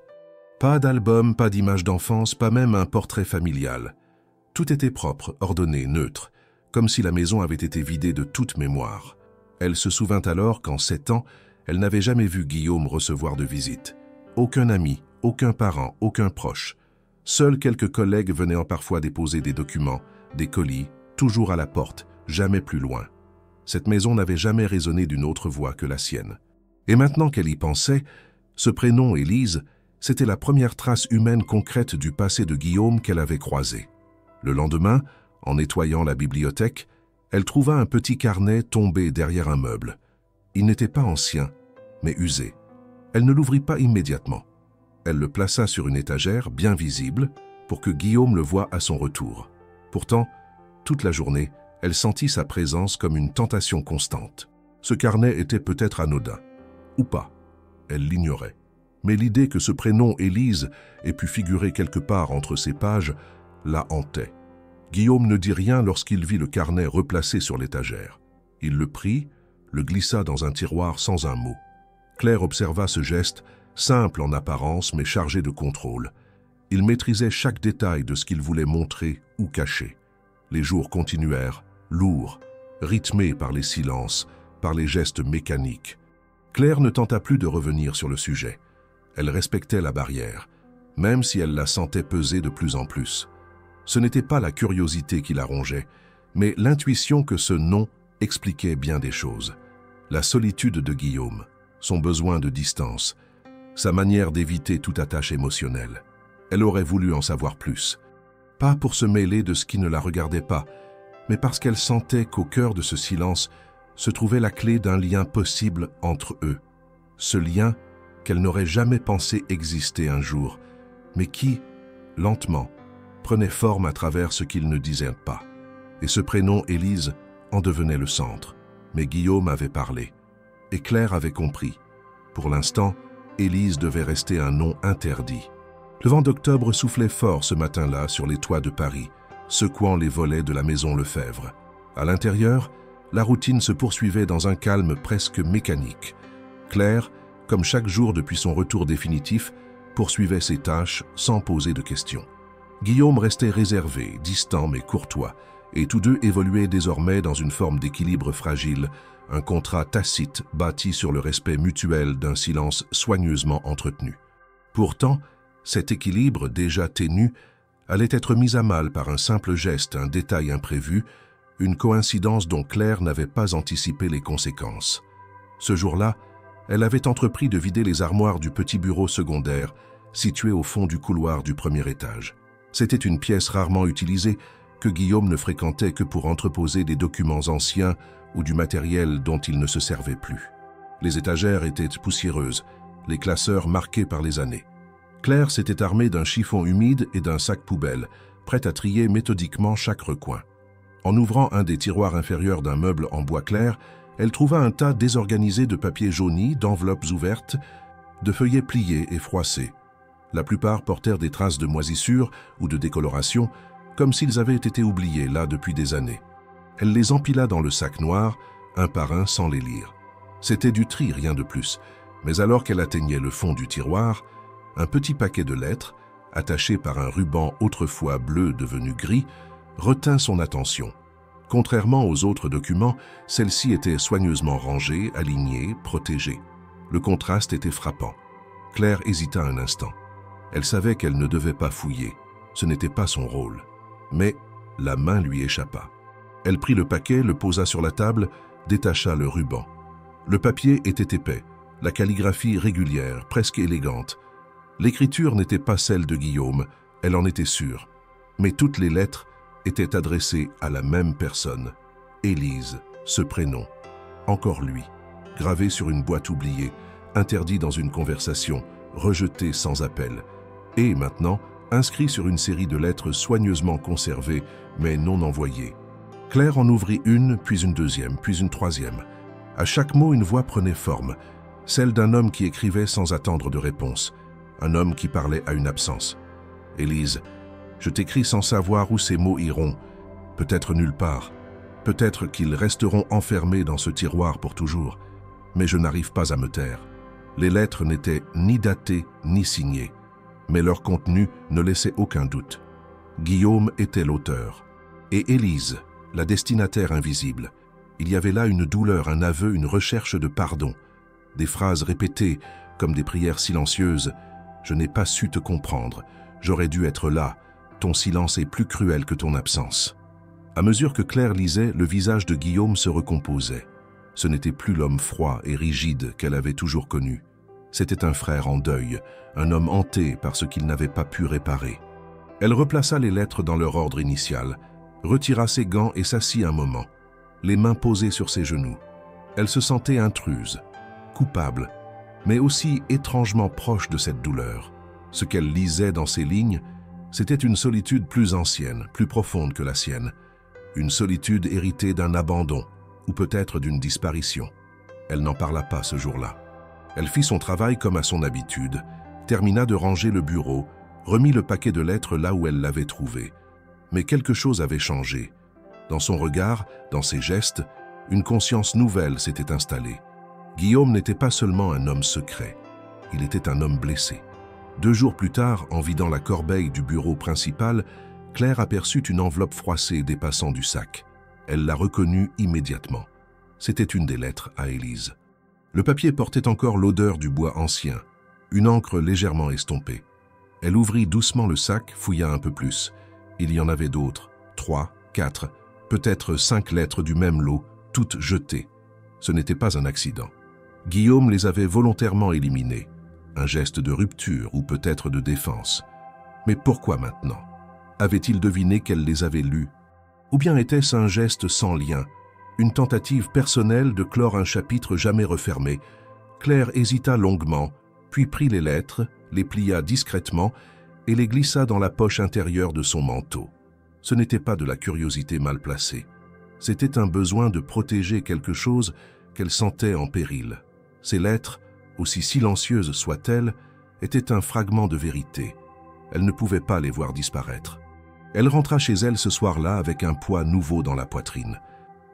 Pas d'album, pas d'image d'enfance, pas même un portrait familial. Tout était propre, ordonné, neutre, comme si la maison avait été vidée de toute mémoire. Elle se souvint alors qu'en 7 ans, elle n'avait jamais vu Guillaume recevoir de visite. Aucun ami, aucun parent, aucun proche. Seuls quelques collègues venaient parfois déposer des documents, des colis, toujours à la porte, jamais plus loin. Cette maison n'avait jamais résonné d'une autre voix que la sienne. Et maintenant qu'elle y pensait, ce prénom Élise, c'était la première trace humaine concrète du passé de Guillaume qu'elle avait croisé. Le lendemain, en nettoyant la bibliothèque, elle trouva un petit carnet tombé derrière un meuble. Il n'était pas ancien, mais usé. Elle ne l'ouvrit pas immédiatement. Elle le plaça sur une étagère bien visible pour que Guillaume le voie à son retour. Pourtant, toute la journée, elle sentit sa présence comme une tentation constante. Ce carnet était peut-être anodin, ou pas. Elle l'ignorait. Mais l'idée que ce prénom Élise ait pu figurer quelque part entre ces pages la hantait. Guillaume ne dit rien lorsqu'il vit le carnet replacé sur l'étagère. Il le prit, le glissa dans un tiroir sans un mot. Claire observa ce geste, simple en apparence mais chargé de contrôle. Il maîtrisait chaque détail de ce qu'il voulait montrer ou cacher. Les jours continuèrent, lourds, rythmés par les silences, par les gestes mécaniques. Claire ne tenta plus de revenir sur le sujet. Elle respectait la barrière, même si elle la sentait peser de plus en plus. Ce n'était pas la curiosité qui la rongeait, mais l'intuition que ce nom expliquait bien des choses. La solitude de Guillaume, son besoin de distance, sa manière d'éviter toute attache émotionnelle. Elle aurait voulu en savoir plus. Pas pour se mêler de ce qui ne la regardait pas, mais parce qu'elle sentait qu'au cœur de ce silence se trouvait la clé d'un lien possible entre eux. Ce lien qu'elle n'aurait jamais pensé exister un jour, mais qui, lentement, prenait forme à travers ce qu'il ne disait pas. Et ce prénom, Élise, en devenait le centre. Mais Guillaume avait parlé. Et Claire avait compris. Pour l'instant, Élise devait rester un nom interdit. Le vent d'octobre soufflait fort ce matin-là sur les toits de Paris, secouant les volets de la maison Lefebvre. À l'intérieur, la routine se poursuivait dans un calme presque mécanique. Claire, comme chaque jour depuis son retour définitif, poursuivait ses tâches sans poser de questions. Guillaume restait réservé, distant mais courtois, et tous deux évoluaient désormais dans une forme d'équilibre fragile, un contrat tacite bâti sur le respect mutuel d'un silence soigneusement entretenu. Pourtant, cet équilibre déjà ténu allait être mis à mal par un simple geste, un détail imprévu, une coïncidence dont Claire n'avait pas anticipé les conséquences. Ce jour-là, elle avait entrepris de vider les armoires du petit bureau secondaire, situé au fond du couloir du premier étage. C'était une pièce rarement utilisée, que Guillaume ne fréquentait que pour entreposer des documents anciens ou du matériel dont il ne se servait plus. Les étagères étaient poussiéreuses, les classeurs marqués par les années. Claire s'était armée d'un chiffon humide et d'un sac poubelle, prête à trier méthodiquement chaque recoin. En ouvrant un des tiroirs inférieurs d'un meuble en bois clair, elle trouva un tas désorganisé de papiers jaunis, d'enveloppes ouvertes, de feuillets pliés et froissés. La plupart portèrent des traces de moisissure ou de décoloration, comme s'ils avaient été oubliés là depuis des années. Elle les empila dans le sac noir, un par un sans les lire. C'était du tri, rien de plus, mais alors qu'elle atteignait le fond du tiroir, un petit paquet de lettres, attaché par un ruban autrefois bleu devenu gris, retint son attention. Contrairement aux autres documents, celle-ci était soigneusement rangée, alignée, protégée. Le contraste était frappant. Claire hésita un instant. Elle savait qu'elle ne devait pas fouiller. Ce n'était pas son rôle. Mais la main lui échappa. Elle prit le paquet, le posa sur la table, détacha le ruban. Le papier était épais, la calligraphie régulière, presque élégante. L'écriture n'était pas celle de Guillaume, elle en était sûre. Mais toutes les lettres étaient adressées à la même personne. Élise, ce prénom. Encore lui, gravé sur une boîte oubliée, interdit dans une conversation, rejeté sans appel. Et maintenant, inscrit sur une série de lettres soigneusement conservées, mais non envoyées. Claire en ouvrit une, puis une deuxième, puis une troisième. À chaque mot, une voix prenait forme, celle d'un homme qui écrivait sans attendre de réponse, un homme qui parlait à une absence. « Élise, je t'écris sans savoir où ces mots iront, peut-être nulle part, peut-être qu'ils resteront enfermés dans ce tiroir pour toujours, mais je n'arrive pas à me taire. » Les lettres n'étaient ni datées ni signées, mais leur contenu ne laissait aucun doute. Guillaume était l'auteur, et Élise, la destinataire invisible. Il y avait là une douleur, un aveu, une recherche de pardon. Des phrases répétées, comme des prières silencieuses. « Je n'ai pas su te comprendre. J'aurais dû être là. Ton silence est plus cruel que ton absence. » À mesure que Claire lisait, le visage de Guillaume se recomposait. Ce n'était plus l'homme froid et rigide qu'elle avait toujours connu. C'était un frère en deuil, un homme hanté par ce qu'il n'avait pas pu réparer. Elle replaça les lettres dans leur ordre initial, retira ses gants et s'assit un moment, les mains posées sur ses genoux. Elle se sentait intruse, coupable, mais aussi étrangement proche de cette douleur. Ce qu'elle lisait dans ces lignes, c'était une solitude plus ancienne, plus profonde que la sienne, une solitude héritée d'un abandon, ou peut-être d'une disparition. Elle n'en parla pas ce jour-là. Elle fit son travail comme à son habitude, termina de ranger le bureau, remit le paquet de lettres là où elle l'avait trouvé. Mais quelque chose avait changé. Dans son regard, dans ses gestes, une conscience nouvelle s'était installée. Guillaume n'était pas seulement un homme secret, il était un homme blessé. 2 jours plus tard, en vidant la corbeille du bureau principal, Claire aperçut une enveloppe froissée dépassant du sac. Elle la reconnut immédiatement. C'était une des lettres à Élise. Le papier portait encore l'odeur du bois ancien, une encre légèrement estompée. Elle ouvrit doucement le sac, fouilla un peu plus. Il y en avait d'autres, 3, 4, peut-être 5 lettres du même lot, toutes jetées. Ce n'était pas un accident. Guillaume les avait volontairement éliminées, un geste de rupture ou peut-être de défense. Mais pourquoi maintenant? Avait-il deviné qu'elle les avait lues? Ou bien était-ce un geste sans lien, une tentative personnelle de clore un chapitre jamais refermé? Claire hésita longuement, puis prit les lettres, les plia discrètement et les glissa dans la poche intérieure de son manteau. Ce n'était pas de la curiosité mal placée. C'était un besoin de protéger quelque chose qu'elle sentait en péril. Ces lettres, aussi silencieuses soient-elles, étaient un fragment de vérité. Elle ne pouvait pas les voir disparaître. Elle rentra chez elle ce soir-là avec un poids nouveau dans la poitrine.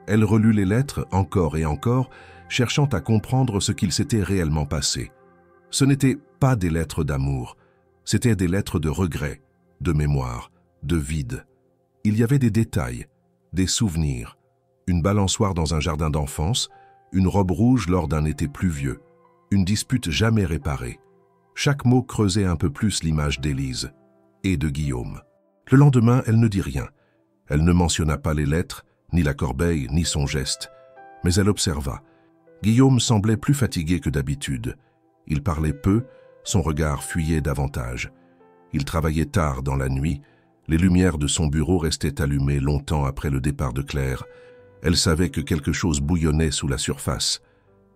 Elle relut les lettres encore et encore, cherchant à comprendre ce qu'il s'était réellement passé. Ce n'étaient pas des lettres d'amour, C'étaient des lettres de regret, de mémoire, de vide. Il y avait des détails, des souvenirs, une balançoire dans un jardin d'enfance, une robe rouge lors d'un été pluvieux, une dispute jamais réparée. Chaque mot creusait un peu plus l'image d'Élise et de Guillaume. Le lendemain, elle ne dit rien. Elle ne mentionna pas les lettres, ni la corbeille, ni son geste. Mais elle observa. Guillaume semblait plus fatigué que d'habitude. Il parlait peu, son regard fuyait davantage. Il travaillait tard dans la nuit. Les lumières de son bureau restaient allumées longtemps après le départ de Claire. Elle savait que quelque chose bouillonnait sous la surface.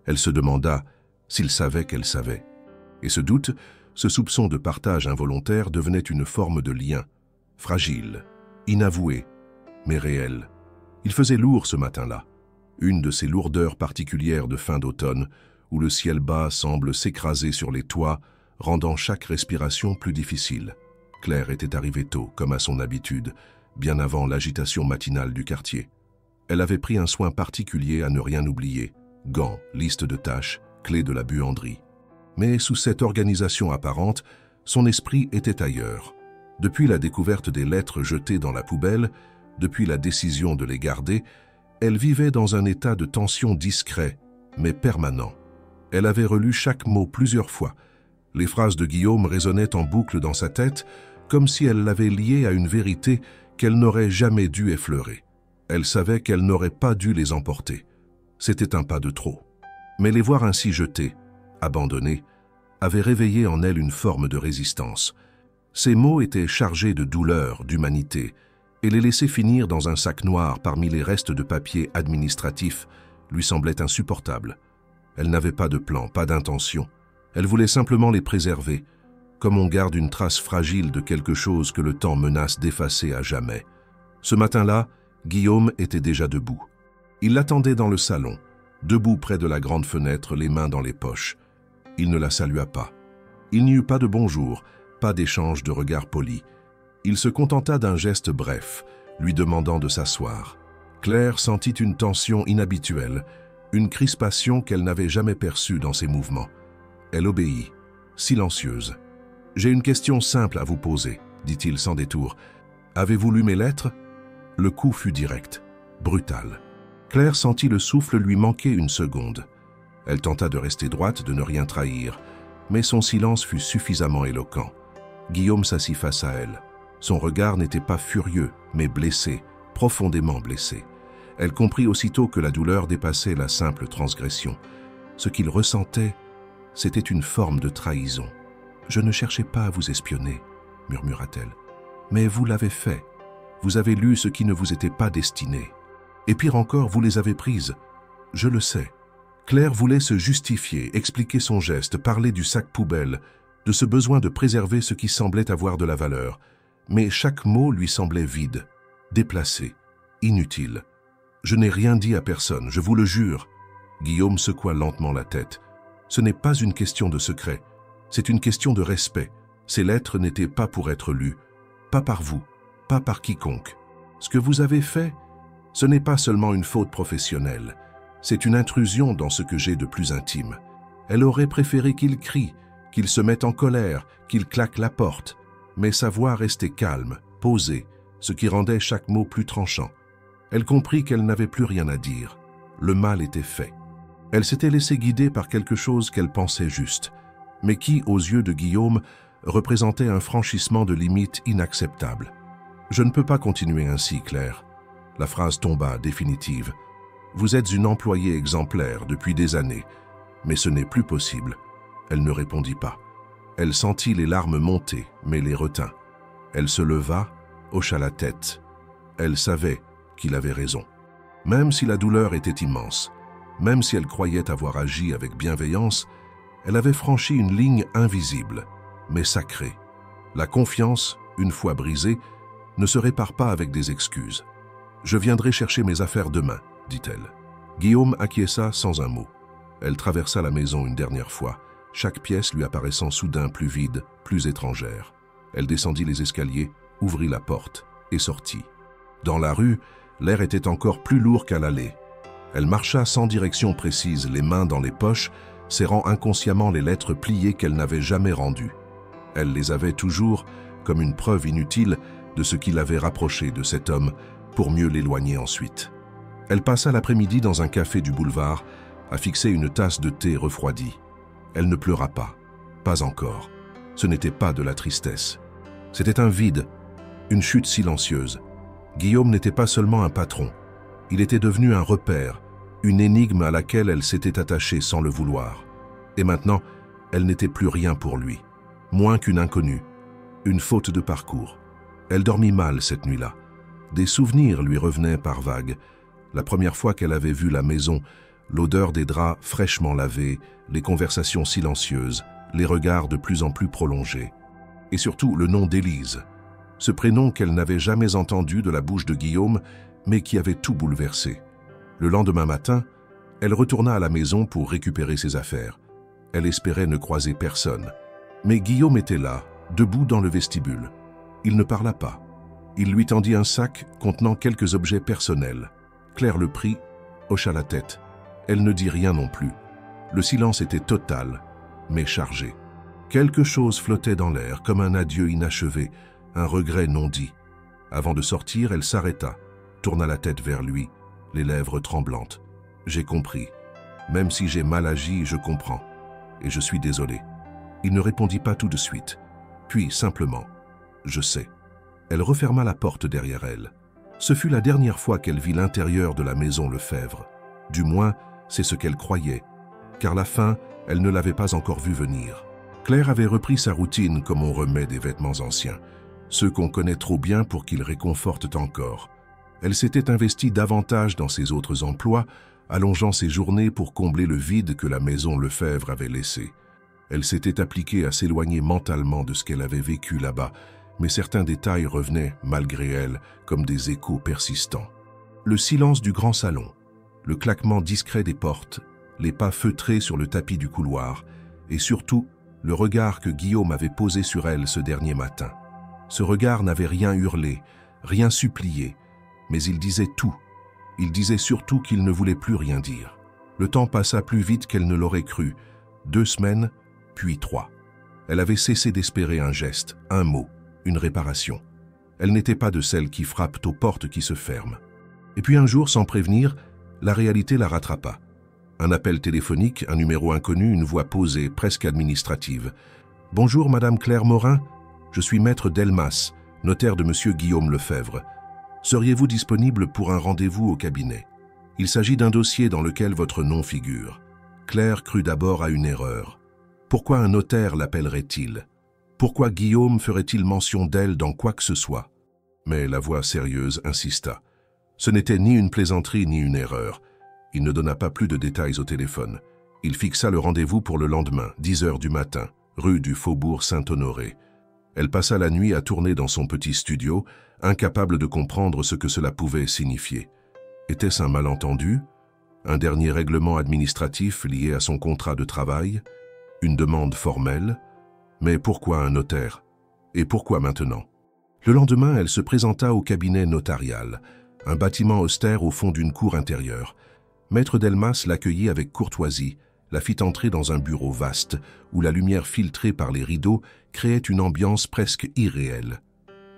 Elle se demanda s'il savait qu'elle savait. Et ce doute, ce soupçon de partage involontaire devenait une forme de lien, fragile, inavoué, mais réel. Il faisait lourd ce matin-là, une de ces lourdeurs particulières de fin d'automne, où le ciel bas semble s'écraser sur les toits, rendant chaque respiration plus difficile. Claire était arrivée tôt, comme à son habitude, bien avant l'agitation matinale du quartier. Elle avait pris un soin particulier à ne rien oublier, gants, liste de tâches, clés de la buanderie. Mais sous cette organisation apparente, son esprit était ailleurs. Depuis la découverte des lettres jetées dans la poubelle, depuis la décision de les garder, elle vivait dans un état de tension discret, mais permanent. Elle avait relu chaque mot plusieurs fois. Les phrases de Guillaume résonnaient en boucle dans sa tête, comme si elle l'avait liée à une vérité qu'elle n'aurait jamais dû effleurer. Elle savait qu'elle n'aurait pas dû les emporter. C'était un pas de trop. Mais les voir ainsi jetés, abandonnés, avait réveillé en elle une forme de résistance. Ces mots étaient chargés de douleur, d'humanité, et les laisser finir dans un sac noir parmi les restes de papier administratifs lui semblait insupportable. Elle n'avait pas de plan, pas d'intention. Elle voulait simplement les préserver, comme on garde une trace fragile de quelque chose que le temps menace d'effacer à jamais. Ce matin-là, Guillaume était déjà debout. Il l'attendait dans le salon, debout près de la grande fenêtre, les mains dans les poches. Il ne la salua pas. Il n'y eut pas de bonjour, pas d'échange de regards polis. Il se contenta d'un geste bref, lui demandant de s'asseoir. Claire sentit une tension inhabituelle, une crispation qu'elle n'avait jamais perçue dans ses mouvements. Elle obéit, silencieuse. « J'ai une question simple à vous poser, » dit-il sans détour. « Avez-vous lu mes lettres ?» Le coup fut direct, brutal. Claire sentit le souffle lui manquer une seconde. Elle tenta de rester droite, de ne rien trahir, mais son silence fut suffisamment éloquent. Guillaume s'assit face à elle. Son regard n'était pas furieux, mais blessé, profondément blessé. Elle comprit aussitôt que la douleur dépassait la simple transgression. Ce qu'il ressentait, c'était une forme de trahison. « Je ne cherchais pas à vous espionner, » murmura-t-elle. « Mais vous l'avez fait. Vous avez lu ce qui ne vous était pas destiné. Et pire encore, vous les avez prises. Je le sais. » Claire voulait se justifier, expliquer son geste, parler du sac poubelle, de ce besoin de préserver ce qui semblait avoir de la valeur. Mais chaque mot lui semblait vide, déplacé, inutile. « Je n'ai rien dit à personne, je vous le jure. » Guillaume secoua lentement la tête. « Ce n'est pas une question de secret, c'est une question de respect. Ces lettres n'étaient pas pour être lues, pas par vous, pas par quiconque. Ce que vous avez fait, ce n'est pas seulement une faute professionnelle, c'est une intrusion dans ce que j'ai de plus intime. Elle aurait préféré qu'il crie, qu'il se mette en colère, qu'il claque la porte, mais sa voix restait calme, posée, ce qui rendait chaque mot plus tranchant. Elle comprit qu'elle n'avait plus rien à dire. Le mal était fait. Elle s'était laissée guider par quelque chose qu'elle pensait juste, mais qui, aux yeux de Guillaume, représentait un franchissement de limites inacceptable. « Je ne peux pas continuer ainsi, Claire. » La phrase tomba, définitive. « Vous êtes une employée exemplaire depuis des années, mais ce n'est plus possible. » Elle ne répondit pas. Elle sentit les larmes monter, mais les retint. Elle se leva, hocha la tête. Elle savait qu'il avait raison. Même si la douleur était immense, même si elle croyait avoir agi avec bienveillance, elle avait franchi une ligne invisible, mais sacrée. La confiance, une fois brisée, ne se répare pas avec des excuses. « Je viendrai chercher mes affaires demain, » dit-elle. Guillaume acquiesça sans un mot. Elle traversa la maison une dernière fois, chaque pièce lui apparaissant soudain plus vide, plus étrangère. Elle descendit les escaliers, ouvrit la porte et sortit. Dans la rue, l'air était encore plus lourd qu'à l'aller. Elle marcha sans direction précise, les mains dans les poches, serrant inconsciemment les lettres pliées qu'elle n'avait jamais rendues. Elle les avait toujours comme une preuve inutile de ce qui l'avait rapproché de cet homme pour mieux l'éloigner ensuite. Elle passa l'après-midi dans un café du boulevard à fixer une tasse de thé refroidi. Elle ne pleura pas, pas encore. Ce n'était pas de la tristesse. C'était un vide, une chute silencieuse. Guillaume n'était pas seulement un patron. Il était devenu un repère, une énigme à laquelle elle s'était attachée sans le vouloir. Et maintenant, elle n'était plus rien pour lui. Moins qu'une inconnue, une faute de parcours. Elle dormit mal cette nuit-là. Des souvenirs lui revenaient par vagues. La première fois qu'elle avait vu la maison, l'odeur des draps fraîchement lavés, les conversations silencieuses, les regards de plus en plus prolongés. Et surtout le nom d'Élise, ce prénom qu'elle n'avait jamais entendu de la bouche de Guillaume, mais qui avait tout bouleversé. Le lendemain matin, elle retourna à la maison pour récupérer ses affaires. Elle espérait ne croiser personne. Mais Guillaume était là, debout dans le vestibule. Il ne parla pas. Il lui tendit un sac contenant quelques objets personnels. Claire le prit, hocha la tête. Elle ne dit rien non plus. Le silence était total, mais chargé. Quelque chose flottait dans l'air, comme un adieu inachevé, un regret non dit. Avant de sortir, elle s'arrêta, tourna la tête vers lui, les lèvres tremblantes. « J'ai compris. Même si j'ai mal agi, je comprends. Et je suis désolé. » Il ne répondit pas tout de suite. Puis, simplement, « Je sais. » Elle referma la porte derrière elle. Ce fut la dernière fois qu'elle vit l'intérieur de la maison Lefebvre. Du moins, c'est ce qu'elle croyait, car la fin, elle ne l'avait pas encore vue venir. Claire avait repris sa routine comme on remet des vêtements anciens, ceux qu'on connaît trop bien pour qu'ils réconfortent encore. Elle s'était investie davantage dans ses autres emplois, allongeant ses journées pour combler le vide que la maison Lefebvre avait laissé. Elle s'était appliquée à s'éloigner mentalement de ce qu'elle avait vécu là-bas, mais certains détails revenaient, malgré elle, comme des échos persistants. Le silence du grand salon, le claquement discret des portes, les pas feutrés sur le tapis du couloir, et surtout, le regard que Guillaume avait posé sur elle ce dernier matin. Ce regard n'avait rien hurlé, rien supplié, mais il disait tout. Il disait surtout qu'il ne voulait plus rien dire. Le temps passa plus vite qu'elle ne l'aurait cru. 2 semaines, puis 3. Elle avait cessé d'espérer un geste, un mot, une réparation. Elle n'était pas de celles qui frappent aux portes qui se ferment. Et puis un jour, sans prévenir, la réalité la rattrapa. Un appel téléphonique, un numéro inconnu, une voix posée, presque administrative. « Bonjour, Madame Claire Morin. Je suis maître Delmas, notaire de Monsieur Guillaume Lefebvre. Seriez-vous disponible pour un rendez-vous au cabinet? Il s'agit d'un dossier dans lequel votre nom figure. » Claire crut d'abord à une erreur. Pourquoi un notaire l'appellerait-il? Pourquoi Guillaume ferait-il mention d'elle dans quoi que ce soit? Mais la voix sérieuse insista. Ce n'était ni une plaisanterie ni une erreur. Il ne donna pas plus de détails au téléphone. Il fixa le rendez-vous pour le lendemain, 10 heures du matin, rue du Faubourg Saint-Honoré. Elle passa la nuit à tourner dans son petit studio, incapable de comprendre ce que cela pouvait signifier. Était-ce un malentendu? Un dernier règlement administratif lié à son contrat de travail? Une demande formelle? Mais pourquoi un notaire? Et pourquoi maintenant? Le lendemain, elle se présenta au cabinet notarial, un bâtiment austère au fond d'une cour intérieure. Maître Delmas l'accueillit avec courtoisie, la fit entrer dans un bureau vaste, où la lumière filtrée par les rideaux créait une ambiance presque irréelle.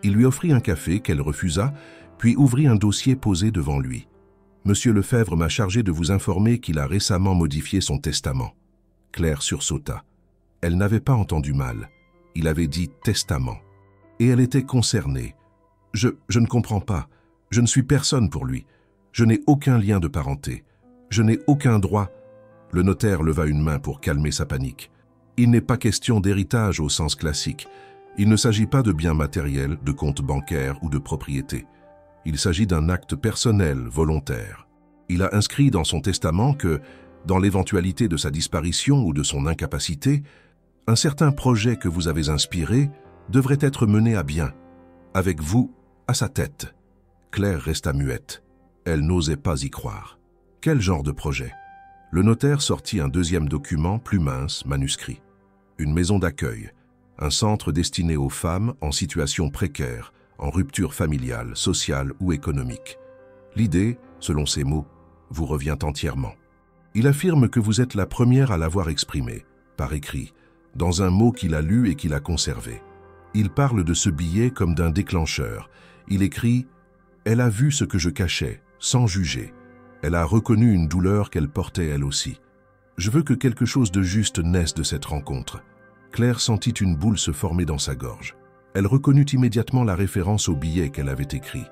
Il lui offrit un café qu'elle refusa, puis ouvrit un dossier posé devant lui. « Monsieur Lefebvre m'a chargé de vous informer qu'il a récemment modifié son testament. » Claire sursauta. Elle n'avait pas entendu mal. Il avait dit « testament ». Et elle était concernée. « Je ne comprends pas. Je ne suis personne pour lui. Je n'ai aucun lien de parenté. Je n'ai aucun droit. » Le notaire leva une main pour calmer sa panique. Il n'est pas question d'héritage au sens classique. Il ne s'agit pas de biens matériels, de comptes bancaires ou de propriété. Il s'agit d'un acte personnel, volontaire. Il a inscrit dans son testament que, dans l'éventualité de sa disparition ou de son incapacité, un certain projet que vous avez inspiré devrait être mené à bien, avec vous à sa tête. Claire resta muette. Elle n'osait pas y croire. Quel genre de projet? Le notaire sortit un deuxième document, plus mince, manuscrit. Une maison d'accueil, un centre destiné aux femmes en situation précaire, en rupture familiale, sociale ou économique. L'idée, selon ses mots, vous revient entièrement. Il affirme que vous êtes la première à l'avoir exprimée, par écrit, dans un mot qu'il a lu et qu'il a conservé. Il parle de ce billet comme d'un déclencheur. Il écrit « Elle a vu ce que je cachais, sans juger. Elle a reconnu une douleur qu'elle portait elle aussi. Je veux que quelque chose de juste naisse de cette rencontre. » Claire sentit une boule se former dans sa gorge. Elle reconnut immédiatement la référence au billet qu'elle avait écrit.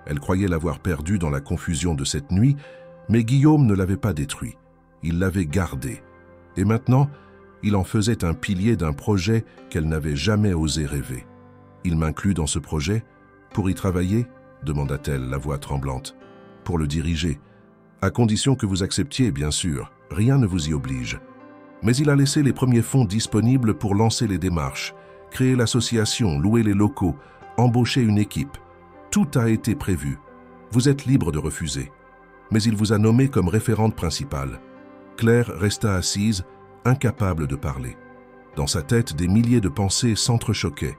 Elle croyait l'avoir perdu dans la confusion de cette nuit, mais Guillaume ne l'avait pas détruit. Il l'avait gardé. Et maintenant, il en faisait un pilier d'un projet qu'elle n'avait jamais osé rêver. « Il m'inclut dans ce projet ? Pour y travailler ?» demanda-t-elle, la voix tremblante. « Pour le diriger. À condition que vous acceptiez, bien sûr. Rien ne vous y oblige. » Mais il a laissé les premiers fonds disponibles pour lancer les démarches, créer l'association, louer les locaux, embaucher une équipe. Tout a été prévu. Vous êtes libre de refuser. Mais il vous a nommé comme référente principale. Claire resta assise, incapable de parler. Dans sa tête, des milliers de pensées s'entrechoquaient.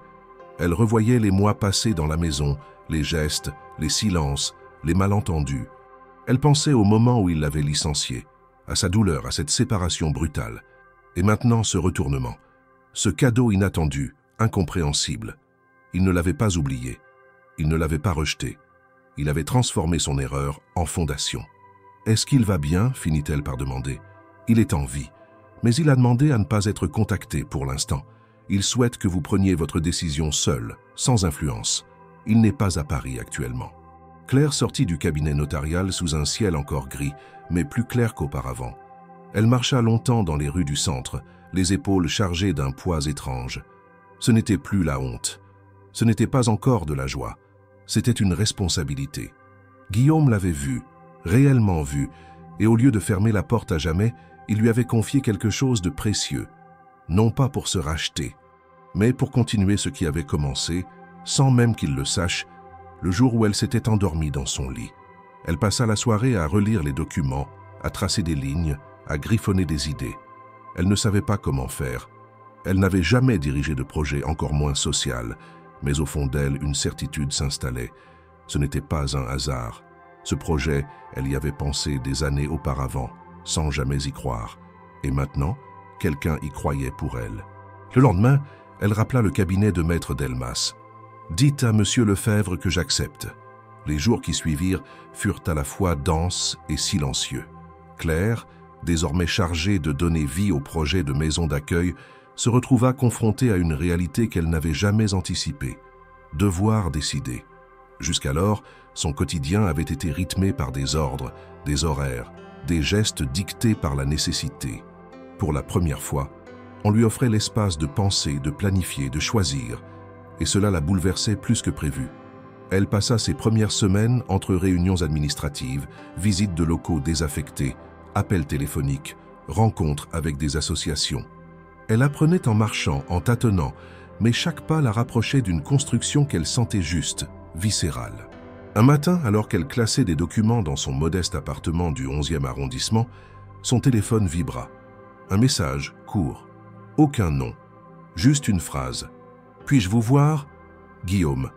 Elle revoyait les mois passés dans la maison, les gestes, les silences, les malentendus. Elle pensait au moment où il l'avait licenciée, à sa douleur, à cette séparation brutale. Et maintenant, ce retournement, ce cadeau inattendu, incompréhensible. Il ne l'avait pas oublié, il ne l'avait pas rejeté. Il avait transformé son erreur en fondation. « Est-ce qu'il va bien ?» finit-elle par demander. « Il est en vie, mais il a demandé à ne pas être contacté pour l'instant. Il souhaite que vous preniez votre décision seul, sans influence. Il n'est pas à Paris actuellement. » Claire sortit du cabinet notarial sous un ciel encore gris, mais plus clair qu'auparavant. Elle marcha longtemps dans les rues du centre, les épaules chargées d'un poids étrange. Ce n'était plus la honte. Ce n'était pas encore de la joie. C'était une responsabilité. Guillaume l'avait vue, réellement vue, et au lieu de fermer la porte à jamais, il lui avait confié quelque chose de précieux. Non pas pour se racheter, mais pour continuer ce qui avait commencé, sans même qu'il le sache, le jour où elle s'était endormie dans son lit. Elle passa la soirée à relire les documents, à tracer des lignes, à griffonner des idées. Elle ne savait pas comment faire. Elle n'avait jamais dirigé de projet, encore moins social, mais au fond d'elle, une certitude s'installait. Ce n'était pas un hasard. Ce projet, elle y avait pensé des années auparavant, sans jamais y croire. Et maintenant, quelqu'un y croyait pour elle. Le lendemain, elle rappela le cabinet de Maître Delmas. « Dites à Monsieur Lefebvre que j'accepte. » Les jours qui suivirent furent à la fois denses et silencieux. Claire, désormais chargée de donner vie au projet de maison d'accueil, se retrouva confrontée à une réalité qu'elle n'avait jamais anticipée. Devoir décider. Jusqu'alors, son quotidien avait été rythmé par des ordres, des horaires, des gestes dictés par la nécessité. Pour la première fois, on lui offrait l'espace de penser, de planifier, de choisir, et cela la bouleversait plus que prévu. Elle passa ses premières semaines entre réunions administratives, visites de locaux désaffectés, appels téléphoniques, rencontres avec des associations. Elle apprenait en marchant, en tâtonnant, mais chaque pas la rapprochait d'une construction qu'elle sentait juste, viscérale. Un matin, alors qu'elle classait des documents dans son modeste appartement du 11e arrondissement, son téléphone vibra. Un message, court. Aucun nom. Juste une phrase. « Puis-je vous voir ? Guillaume. »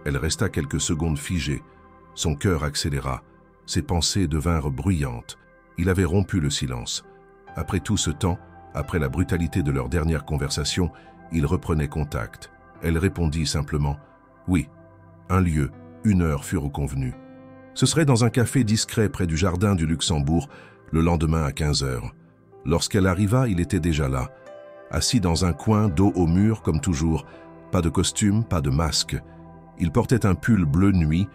Elle resta quelques secondes figée. Son cœur accéléra. Ses pensées devinrent bruyantes. Il avait rompu le silence. Après tout ce temps, après la brutalité de leur dernière conversation, il reprenait contact. Elle répondit simplement « Oui ». Un lieu, une heure furent convenus. Ce serait dans un café discret près du jardin du Luxembourg, le lendemain à 15 heures. Lorsqu'elle arriva, il était déjà là, assis dans un coin, dos au mur comme toujours, pas de costume, pas de masque. Il portait un pull bleu nuit,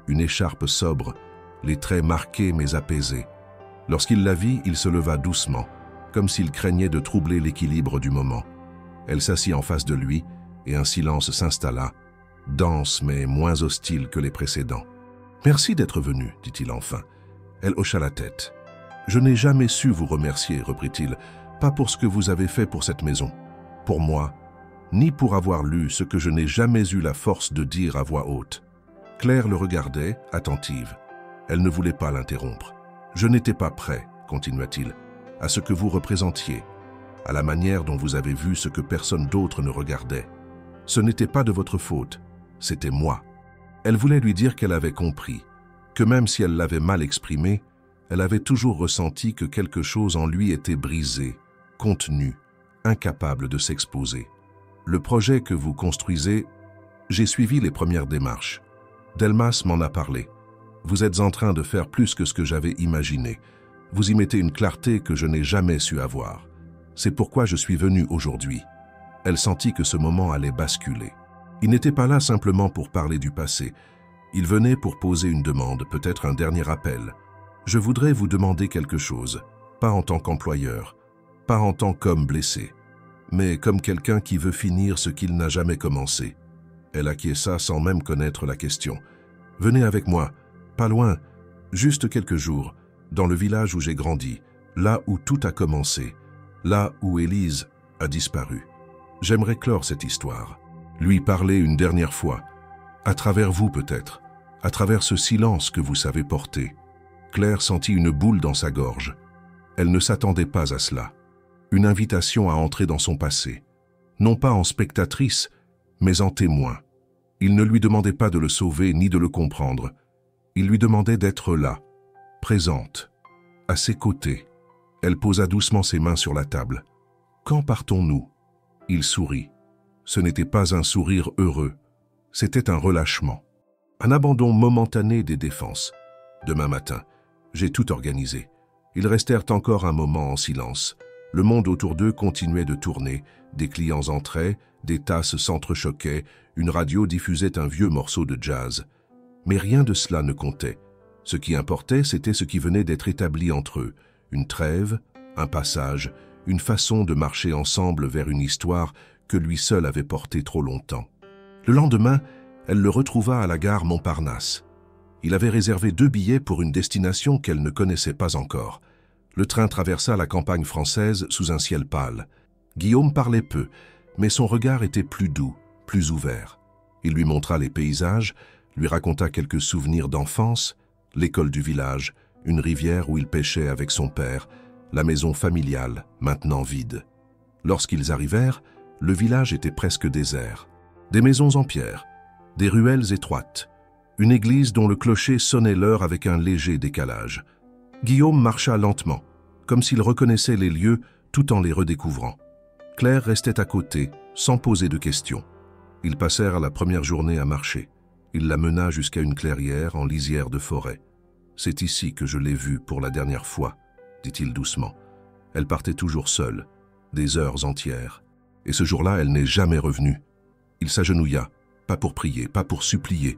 une écharpe sobre, les traits marqués mais apaisés. Lorsqu'il la vit, il se leva doucement, comme s'il craignait de troubler l'équilibre du moment. Elle s'assit en face de lui et un silence s'installa, dense mais moins hostile que les précédents. « Merci d'être venu, dit-il enfin. » Elle hocha la tête. « Je n'ai jamais su vous remercier, reprit-il, pas pour ce que vous avez fait pour cette maison, pour moi, ni pour avoir lu ce que je n'ai jamais eu la force de dire à voix haute. » Claire le regardait, attentive. Elle ne voulait pas l'interrompre. « Je n'étais pas prêt, continua-t-il, à ce que vous représentiez, à la manière dont vous avez vu ce que personne d'autre ne regardait. Ce n'était pas de votre faute, c'était moi. » Elle voulait lui dire qu'elle avait compris, que même si elle l'avait mal exprimé, elle avait toujours ressenti que quelque chose en lui était brisé, contenu, incapable de s'exposer. Le projet que vous construisez, j'ai suivi les premières démarches. Delmas m'en a parlé. Vous êtes en train de faire plus que ce que j'avais imaginé. Vous y mettez une clarté que je n'ai jamais su avoir. C'est pourquoi je suis venu aujourd'hui. Elle sentit que ce moment allait basculer. Il n'était pas là simplement pour parler du passé. Il venait pour poser une demande, peut-être un dernier appel. Je voudrais vous demander quelque chose, pas en tant qu'employeur, pas en tant qu'homme blessé, mais comme quelqu'un qui veut finir ce qu'il n'a jamais commencé. Elle acquiesça sans même connaître la question. Venez avec moi, pas loin, juste quelques jours, dans le village où j'ai grandi, là où tout a commencé, là où Élise a disparu. J'aimerais clore cette histoire, lui parler une dernière fois, à travers vous peut-être, à travers ce silence que vous savez porter. Claire sentit une boule dans sa gorge. Elle ne s'attendait pas à cela. Une invitation à entrer dans son passé, non pas en spectatrice, mais en témoin. Il ne lui demandait pas de le sauver ni de le comprendre. Il lui demandait d'être là, présente, à ses côtés. Elle posa doucement ses mains sur la table. « Quand partons-nous » Il sourit. Ce n'était pas un sourire heureux, c'était un relâchement. Un abandon momentané des défenses. Demain matin, j'ai tout organisé. Ils restèrent encore un moment en silence. Le monde autour d'eux continuait de tourner, des clients entraient, des tasses s'entrechoquaient, une radio diffusait un vieux morceau de jazz. Mais rien de cela ne comptait. Ce qui importait, c'était ce qui venait d'être établi entre eux. Une trêve, un passage, une façon de marcher ensemble vers une histoire que lui seul avait portée trop longtemps. Le lendemain, elle le retrouva à la gare Montparnasse. Il avait réservé 2 billets pour une destination qu'elle ne connaissait pas encore. Le train traversa la campagne française sous un ciel pâle. Guillaume parlait peu, mais son regard était plus doux, plus ouvert. Il lui montra les paysages, lui raconta quelques souvenirs d'enfance, l'école du village, une rivière où il pêchait avec son père, la maison familiale, maintenant vide. Lorsqu'ils arrivèrent, le village était presque désert. Des maisons en pierre, des ruelles étroites, une église dont le clocher sonnait l'heure avec un léger décalage. Guillaume marcha lentement, comme s'il reconnaissait les lieux tout en les redécouvrant. Claire restait à côté, sans poser de questions. Ils passèrent la première journée à marcher. Il la mena jusqu'à une clairière en lisière de forêt. « C'est ici que je l'ai vue pour la dernière fois », dit-il doucement. Elle partait toujours seule, des heures entières. Et ce jour-là, elle n'est jamais revenue. Il s'agenouilla, pas pour prier, pas pour supplier,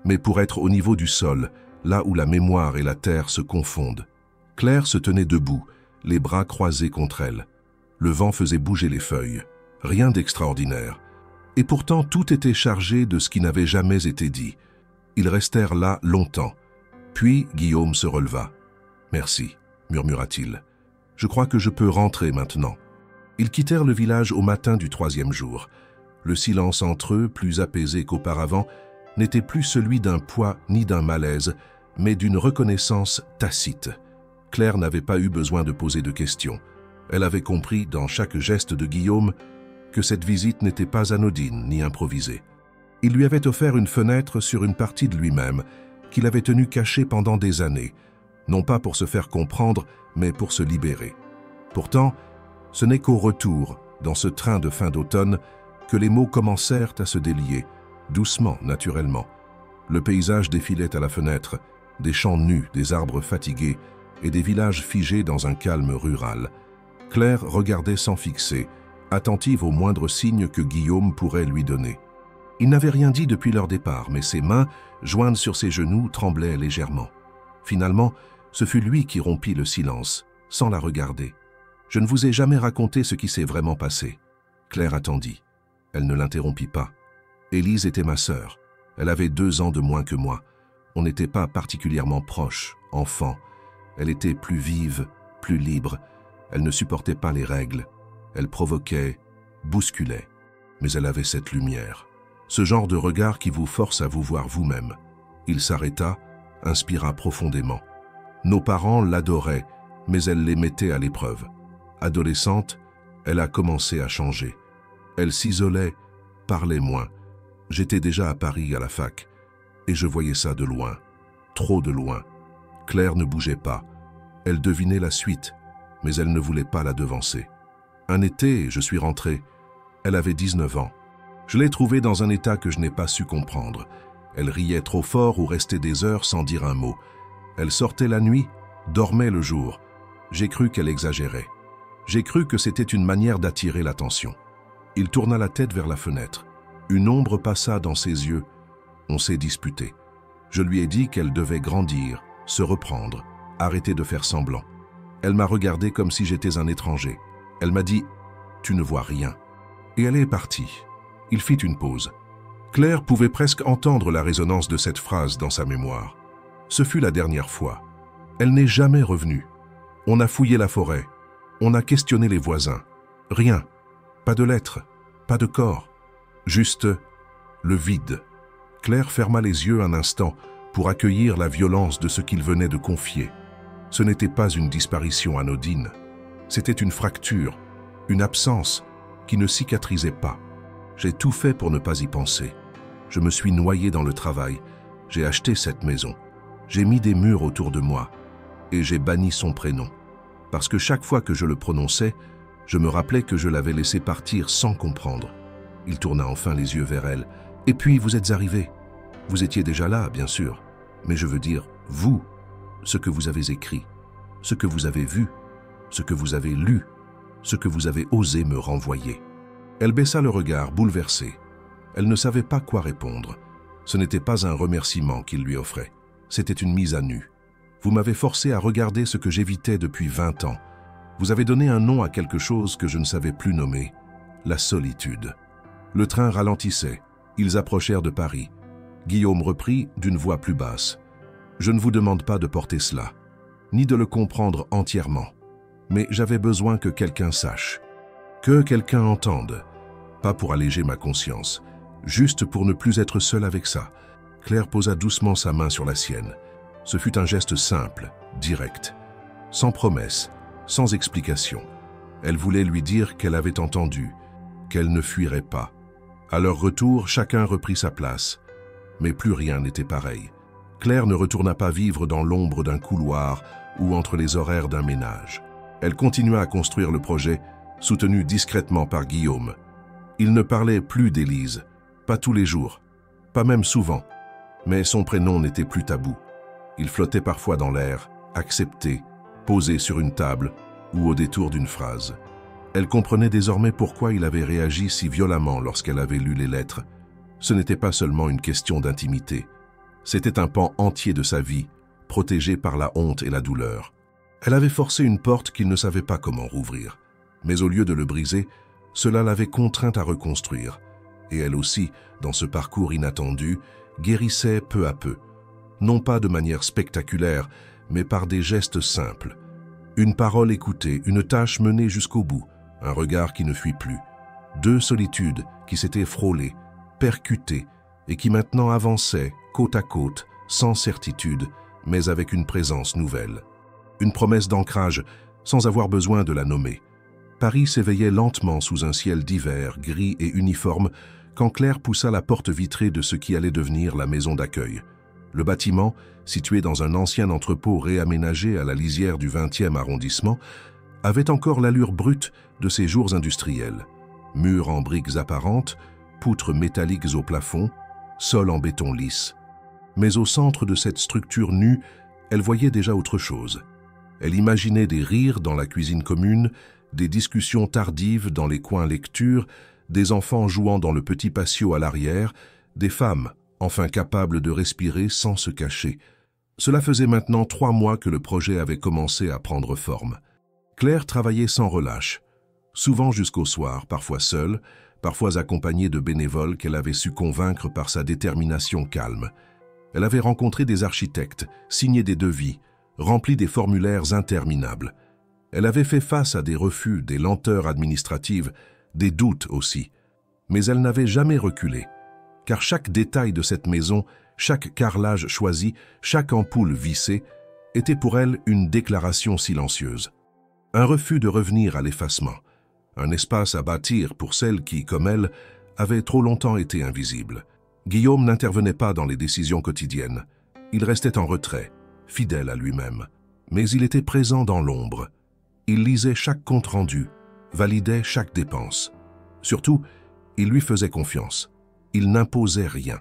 mais pour être au niveau du sol, là où la mémoire et la terre se confondent. Claire se tenait debout, les bras croisés contre elle. Le vent faisait bouger les feuilles. Rien d'extraordinaire. Et pourtant, tout était chargé de ce qui n'avait jamais été dit. Ils restèrent là longtemps. Puis Guillaume se releva. « Merci », murmura-t-il. « Je crois que je peux rentrer maintenant. » Ils quittèrent le village au matin du 3e jour. Le silence entre eux, plus apaisé qu'auparavant, n'était plus celui d'un poids ni d'un malaise, mais d'une reconnaissance tacite. Claire n'avait pas eu besoin de poser de questions. Elle avait compris, dans chaque geste de Guillaume, que cette visite n'était pas anodine ni improvisée. Il lui avait offert une fenêtre sur une partie de lui-même, qu'il avait tenue cachée pendant des années, non pas pour se faire comprendre, mais pour se libérer. Pourtant, ce n'est qu'au retour, dans ce train de fin d'automne, que les mots commencèrent à se délier, doucement, naturellement. Le paysage défilait à la fenêtre, des champs nus, des arbres fatigués et des villages figés dans un calme rural. Claire regardait sans fixer, attentive aux moindres signes que Guillaume pourrait lui donner. Il n'avait rien dit depuis leur départ, mais ses mains, jointes sur ses genoux, tremblaient légèrement. Finalement, ce fut lui qui rompit le silence, sans la regarder. « Je ne vous ai jamais raconté ce qui s'est vraiment passé. » Claire attendit. Elle ne l'interrompit pas. Élise était ma sœur. Elle avait 2 ans de moins que moi. On n'était pas particulièrement proches, enfants. Elle était plus vive, plus libre. Elle ne supportait pas les règles. Elle provoquait, bousculait. Mais elle avait cette lumière. Ce genre de regard qui vous force à vous voir vous-même. Il s'arrêta, inspira profondément. Nos parents l'adoraient, mais elle les mettait à l'épreuve. Adolescente, elle a commencé à changer. Elle s'isolait, parlait moins. J'étais déjà à Paris à la fac, et je voyais ça de loin, trop de loin. Claire ne bougeait pas. Elle devinait la suite, mais elle ne voulait pas la devancer. Un été, je suis rentré. Elle avait 19 ans. Je l'ai trouvée dans un état que je n'ai pas su comprendre. Elle riait trop fort ou restait des heures sans dire un mot. Elle sortait la nuit, dormait le jour. J'ai cru qu'elle exagérait. J'ai cru que c'était une manière d'attirer l'attention. Il tourna la tête vers la fenêtre. Une ombre passa dans ses yeux. On s'est disputé. Je lui ai dit qu'elle devait grandir, se reprendre, arrêter de faire semblant. Elle m'a regardé comme si j'étais un étranger. Elle m'a dit « Tu ne vois rien ». Et elle est partie. Il fit une pause. Claire pouvait presque entendre la résonance de cette phrase dans sa mémoire. Ce fut la dernière fois. Elle n'est jamais revenue. On a fouillé la forêt. On a questionné les voisins. Rien. Pas de lettres. Pas de corps. Juste le vide. Claire ferma les yeux un instant pour accueillir la violence de ce qu'il venait de confier. Ce n'était pas une disparition anodine. C'était une fracture, une absence qui ne cicatrisait pas. J'ai tout fait pour ne pas y penser. Je me suis noyé dans le travail. J'ai acheté cette maison. J'ai mis des murs autour de moi et j'ai banni son prénom. Parce que chaque fois que je le prononçais, je me rappelais que je l'avais laissé partir sans comprendre. Il tourna enfin les yeux vers elle. Et puis vous êtes arrivés. Vous étiez déjà là, bien sûr. Mais je veux dire, vous, ce que vous avez écrit, ce que vous avez vu, ce que vous avez lu, ce que vous avez osé me renvoyer. Elle baissa le regard, bouleversée. Elle ne savait pas quoi répondre. Ce n'était pas un remerciement qu'il lui offrait. C'était une mise à nu. Vous m'avez forcé à regarder ce que j'évitais depuis 20 ans. Vous avez donné un nom à quelque chose que je ne savais plus nommer, la solitude. Le train ralentissait. Ils approchèrent de Paris. Guillaume reprit d'une voix plus basse. « Je ne vous demande pas de porter cela, ni de le comprendre entièrement. Mais j'avais besoin que quelqu'un sache, que quelqu'un entende. Pas pour alléger ma conscience, juste pour ne plus être seul avec ça. » Claire posa doucement sa main sur la sienne. Ce fut un geste simple, direct, sans promesse, sans explication. Elle voulait lui dire qu'elle avait entendu, qu'elle ne fuirait pas. À leur retour, chacun reprit sa place. Mais plus rien n'était pareil. Claire ne retourna pas vivre dans l'ombre d'un couloir ou entre les horaires d'un ménage. Elle continua à construire le projet, soutenu discrètement par Guillaume. Il ne parlait plus d'Élise, pas tous les jours, pas même souvent, mais son prénom n'était plus tabou. Il flottait parfois dans l'air, accepté, posé sur une table ou au détour d'une phrase. Elle comprenait désormais pourquoi il avait réagi si violemment lorsqu'elle avait lu les lettres. Ce n'était pas seulement une question d'intimité. C'était un pan entier de sa vie, protégé par la honte et la douleur. Elle avait forcé une porte qu'il ne savait pas comment rouvrir. Mais au lieu de le briser, cela l'avait contrainte à reconstruire. Et elle aussi, dans ce parcours inattendu, guérissait peu à peu. Non pas de manière spectaculaire, mais par des gestes simples. Une parole écoutée, une tâche menée jusqu'au bout, un regard qui ne fuit plus. 2 solitudes qui s'étaient frôlées, percutées, et qui maintenant avançaient, côte à côte, sans certitude, mais avec une présence nouvelle. Une promesse d'ancrage, sans avoir besoin de la nommer. Paris s'éveillait lentement sous un ciel d'hiver, gris et uniforme, quand Claire poussa la porte vitrée de ce qui allait devenir la maison d'accueil. Le bâtiment, situé dans un ancien entrepôt réaménagé à la lisière du 20e arrondissement, avait encore l'allure brute de ses jours industriels. Murs en briques apparentes, poutres métalliques au plafond, sol en béton lisse. Mais au centre de cette structure nue, elle voyait déjà autre chose. Elle imaginait des rires dans la cuisine commune, des discussions tardives dans les coins lecture, des enfants jouant dans le petit patio à l'arrière, des femmes, enfin capables de respirer sans se cacher. Cela faisait maintenant 3 mois que le projet avait commencé à prendre forme. Claire travaillait sans relâche, souvent jusqu'au soir, parfois seule, parfois accompagnée de bénévoles qu'elle avait su convaincre par sa détermination calme. Elle avait rencontré des architectes, signé des devis, rempli des formulaires interminables. Elle avait fait face à des refus, des lenteurs administratives, des doutes aussi. Mais elle n'avait jamais reculé, car chaque détail de cette maison, chaque carrelage choisi, chaque ampoule vissée, était pour elle une déclaration silencieuse. Un refus de revenir à l'effacement, un espace à bâtir pour celles qui, comme elle, avaient trop longtemps été invisibles. Guillaume n'intervenait pas dans les décisions quotidiennes. Il restait en retrait, fidèle à lui-même. Mais il était présent dans l'ombre. Il lisait chaque compte-rendu, validait chaque dépense. Surtout, il lui faisait confiance. Il n'imposait rien.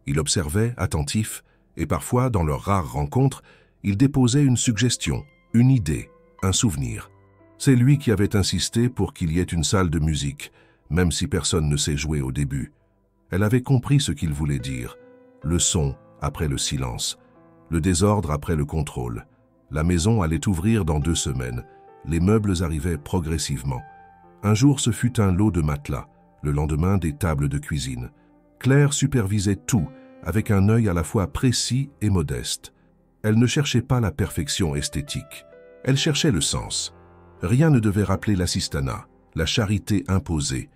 Il observait, attentif, et parfois, dans leurs rares rencontres, il déposait une suggestion, une idée, un souvenir. C'est lui qui avait insisté pour qu'il y ait une salle de musique, même si personne ne sait jouer au début. Elle avait compris ce qu'il voulait dire. Le son après le silence, le désordre après le contrôle. La maison allait ouvrir dans 2 semaines. Les meubles arrivaient progressivement. Un jour, ce fut un lot de matelas, le lendemain des tables de cuisine. Claire supervisait tout, avec un œil à la fois précis et modeste. Elle ne cherchait pas la perfection esthétique. Elle cherchait le sens. Rien ne devait rappeler l'assistanat, la charité imposée.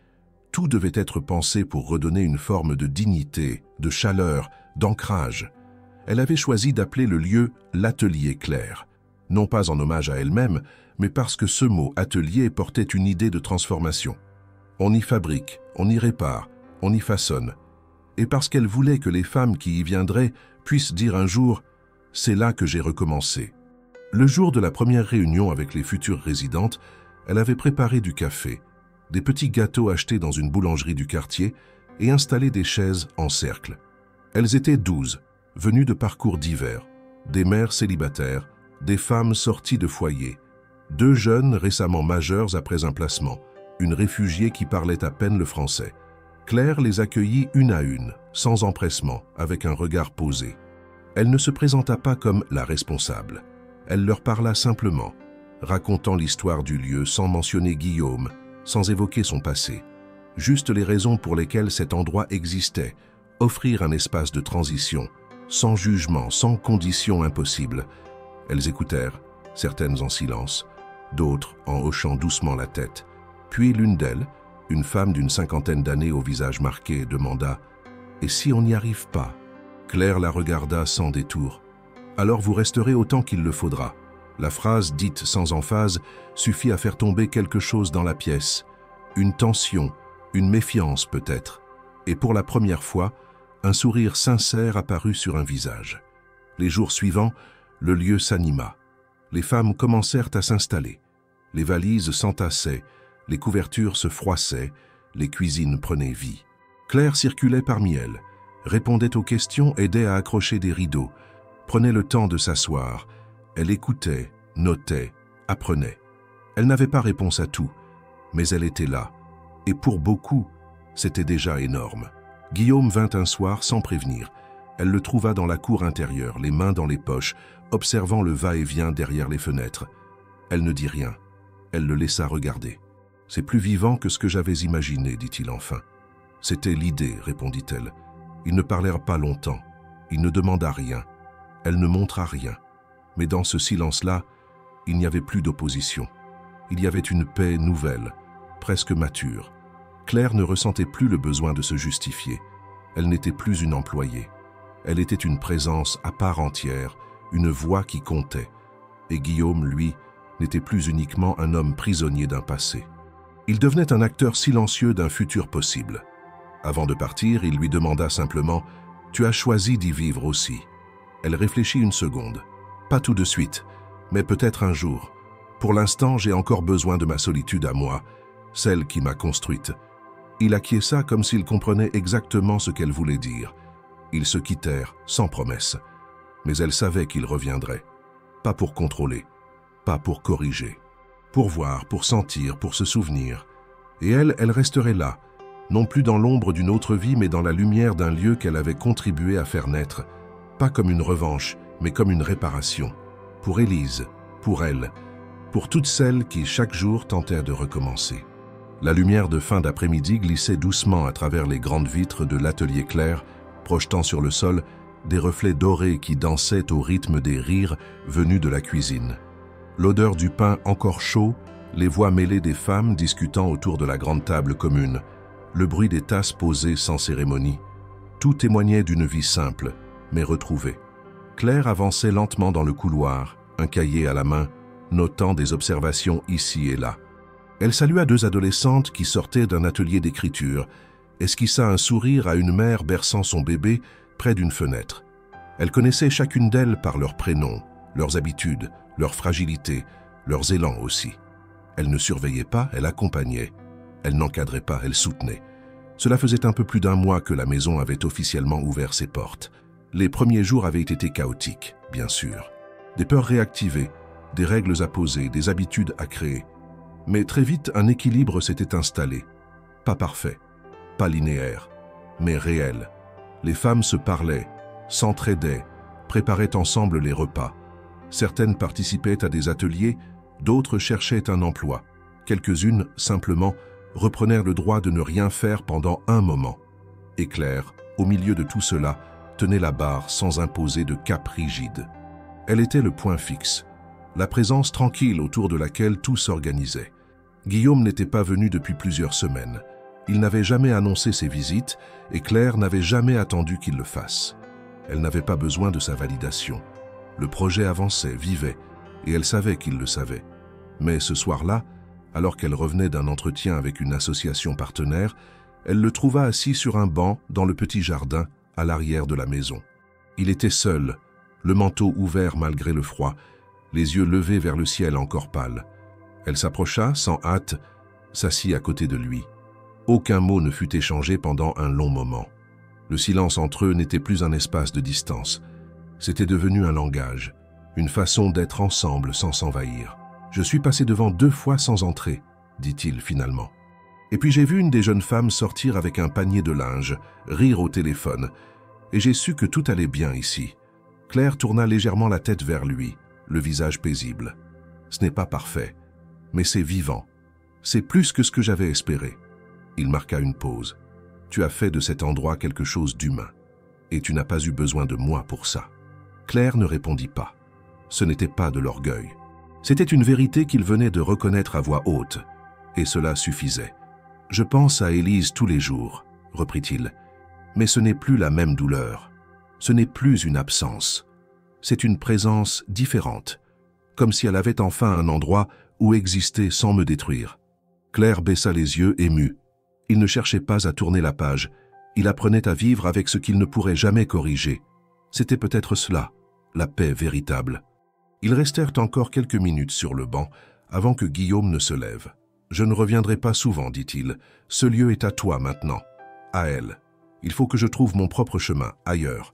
Tout devait être pensé pour redonner une forme de dignité, de chaleur, d'ancrage. Elle avait choisi d'appeler le lieu « l'atelier Claire », non pas en hommage à elle-même, mais parce que ce mot « atelier » portait une idée de transformation. On y fabrique, on y répare, on y façonne. Et parce qu'elle voulait que les femmes qui y viendraient puissent dire un jour « c'est là que j'ai recommencé ». Le jour de la première réunion avec les futures résidentes, elle avait préparé du café, des petits gâteaux achetés dans une boulangerie du quartier et installé des chaises en cercle. Elles étaient 12, venues de parcours divers, des mères célibataires, des femmes sorties de foyers, 2 jeunes récemment majeurs après un placement, une réfugiée qui parlait à peine le français. Claire les accueillit une à une, sans empressement, avec un regard posé. Elle ne se présenta pas comme la responsable. Elle leur parla simplement, racontant l'histoire du lieu sans mentionner Guillaume, sans évoquer son passé. Juste les raisons pour lesquelles cet endroit existait, offrir un espace de transition, sans jugement, sans conditions impossibles. Elles écoutèrent, certaines en silence, d'autres en hochant doucement la tête. Puis l'une d'elles, une femme d'une 50aine d'années au visage marqué, demanda « Et si on n'y arrive pas ?» Claire la regarda sans détour. « Alors vous resterez autant qu'il le faudra. » La phrase dite sans emphase suffit à faire tomber quelque chose dans la pièce. Une tension, une méfiance peut-être. Et pour la première fois, un sourire sincère apparut sur un visage. Les jours suivants, le lieu s'anima. Les femmes commencèrent à s'installer. Les valises s'entassaient, les couvertures se froissaient, les cuisines prenaient vie. Claire circulait parmi elles, répondait aux questions, aidait à accrocher des rideaux, prenait le temps de s'asseoir. Elle écoutait, notait, apprenait. Elle n'avait pas réponse à tout, mais elle était là. Et pour beaucoup, c'était déjà énorme. Guillaume vint un soir sans prévenir. Elle le trouva dans la cour intérieure, les mains dans les poches, observant le va-et-vient derrière les fenêtres. Elle ne dit rien. Elle le laissa regarder. « C'est plus vivant que ce que j'avais imaginé, dit-il enfin. »« C'était l'idée, répondit-elle. Ils ne parlèrent pas longtemps. Il ne demanda rien. Elle ne montra rien. Mais dans ce silence-là, il n'y avait plus d'opposition. Il y avait une paix nouvelle, presque mature. Claire ne ressentait plus le besoin de se justifier. Elle n'était plus une employée. Elle était une présence à part entière, une voix qui comptait. Et Guillaume, lui, n'était plus uniquement un homme prisonnier d'un passé. Il devenait un acteur silencieux d'un futur possible. Avant de partir, il lui demanda simplement « Tu as choisi d'y vivre aussi ?» Elle réfléchit une seconde. « Pas tout de suite, mais peut-être un jour. Pour l'instant, j'ai encore besoin de ma solitude à moi, celle qui m'a construite. » Il acquiesça comme s'il comprenait exactement ce qu'elle voulait dire. Ils se quittèrent, sans promesse. Mais elle savait qu'il reviendrait. Pas pour contrôler, pas pour corriger. Pour voir, pour sentir, pour se souvenir. Et elle resterait là, non plus dans l'ombre d'une autre vie, mais dans la lumière d'un lieu qu'elle avait contribué à faire naître. Pas comme une revanche, mais comme une réparation. Pour Élise, pour elle, pour toutes celles qui, chaque jour, tentèrent de recommencer. La lumière de fin d'après-midi glissait doucement à travers les grandes vitres de l'atelier Claire, projetant sur le sol des reflets dorés qui dansaient au rythme des rires venus de la cuisine. L'odeur du pain encore chaud, les voix mêlées des femmes discutant autour de la grande table commune, le bruit des tasses posées sans cérémonie, tout témoignait d'une vie simple, mais retrouvée. Claire avançait lentement dans le couloir, un cahier à la main, notant des observations ici et là. Elle salua 2 adolescentes qui sortaient d'un atelier d'écriture, esquissa un sourire à une mère berçant son bébé près d'une fenêtre. Elle connaissait chacune d'elles par leurs prénoms, leurs habitudes, leurs fragilités, leurs élans aussi. Elle ne surveillait pas, elle accompagnait. Elle n'encadrait pas, elle soutenait. Cela faisait un peu plus d'un mois que la maison avait officiellement ouvert ses portes. Les premiers jours avaient été chaotiques, bien sûr. Des peurs réactivées, des règles à poser, des habitudes à créer. Mais très vite, un équilibre s'était installé. Pas parfait, pas linéaire, mais réel. Les femmes se parlaient, s'entraidaient, préparaient ensemble les repas. Certaines participaient à des ateliers, d'autres cherchaient un emploi. Quelques-unes, simplement, reprenèrent le droit de ne rien faire pendant un moment. Et Claire, au milieu de tout cela, tenait la barre sans imposer de cap rigide. Elle était le point fixe, la présence tranquille autour de laquelle tout s'organisait. Guillaume n'était pas venu depuis plusieurs semaines. Il n'avait jamais annoncé ses visites et Claire n'avait jamais attendu qu'il le fasse. Elle n'avait pas besoin de sa validation. Le projet avançait, vivait, et elle savait qu'il le savait. Mais ce soir-là, alors qu'elle revenait d'un entretien avec une association partenaire, elle le trouva assis sur un banc dans le petit jardin à l'arrière de la maison. Il était seul, le manteau ouvert malgré le froid, les yeux levés vers le ciel encore pâle. Elle s'approcha, sans hâte, s'assit à côté de lui. Aucun mot ne fut échangé pendant un long moment. Le silence entre eux n'était plus un espace de distance. C'était devenu un langage, une façon d'être ensemble sans s'envahir. « Je suis passé devant 2 fois sans entrer », dit-il finalement. Et puis j'ai vu une des jeunes femmes sortir avec un panier de linge, rire au téléphone, et j'ai su que tout allait bien ici. Claire tourna légèrement la tête vers lui, le visage paisible. Ce n'est pas parfait, mais c'est vivant. C'est plus que ce que j'avais espéré. Il marqua une pause. Tu as fait de cet endroit quelque chose d'humain, et tu n'as pas eu besoin de moi pour ça. Claire ne répondit pas. Ce n'était pas de l'orgueil. C'était une vérité qu'il venait de reconnaître à voix haute, et cela suffisait. « Je pense à Élise tous les jours », reprit-il, « mais ce n'est plus la même douleur. Ce n'est plus une absence. C'est une présence différente, comme si elle avait enfin un endroit où exister sans me détruire. » Claire baissa les yeux, émue. Il ne cherchait pas à tourner la page. Il apprenait à vivre avec ce qu'il ne pourrait jamais corriger. C'était peut-être cela, la paix véritable. Ils restèrent encore quelques minutes sur le banc avant que Guillaume ne se lève. « Je ne reviendrai pas souvent, dit-il. Ce lieu est à toi maintenant. À elle. Il faut que je trouve mon propre chemin, ailleurs. »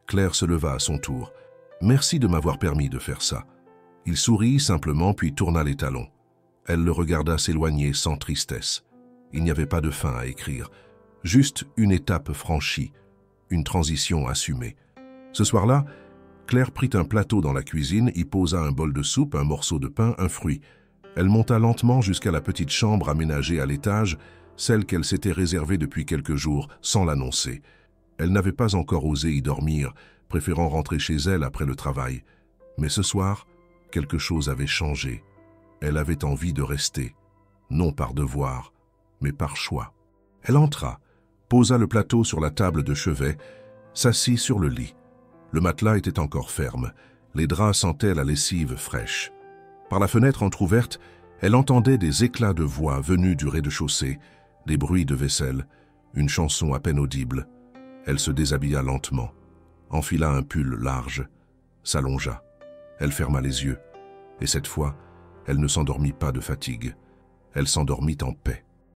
Claire se leva à son tour. « Merci de m'avoir permis de faire ça. » Il sourit simplement puis tourna les talons. Elle le regarda s'éloigner sans tristesse. Il n'y avait pas de fin à écrire. Juste une étape franchie, une transition assumée. Ce soir-là, Claire prit un plateau dans la cuisine, y posa un bol de soupe, un morceau de pain, un fruit. Elle monta lentement jusqu'à la petite chambre aménagée à l'étage, celle qu'elle s'était réservée depuis quelques jours, sans l'annoncer. Elle n'avait pas encore osé y dormir, préférant rentrer chez elle après le travail. Mais ce soir, quelque chose avait changé. Elle avait envie de rester, non par devoir, mais par choix. Elle entra, posa le plateau sur la table de chevet, s'assit sur le lit. Le matelas était encore ferme, les draps sentaient la lessive fraîche. Par la fenêtre entr'ouverte, elle entendait des éclats de voix venus du rez-de-chaussée, des bruits de vaisselle, une chanson à peine audible. Elle se déshabilla lentement, enfila un pull large, s'allongea. Elle ferma les yeux, et cette fois, elle ne s'endormit pas de fatigue. Elle s'endormit en paix.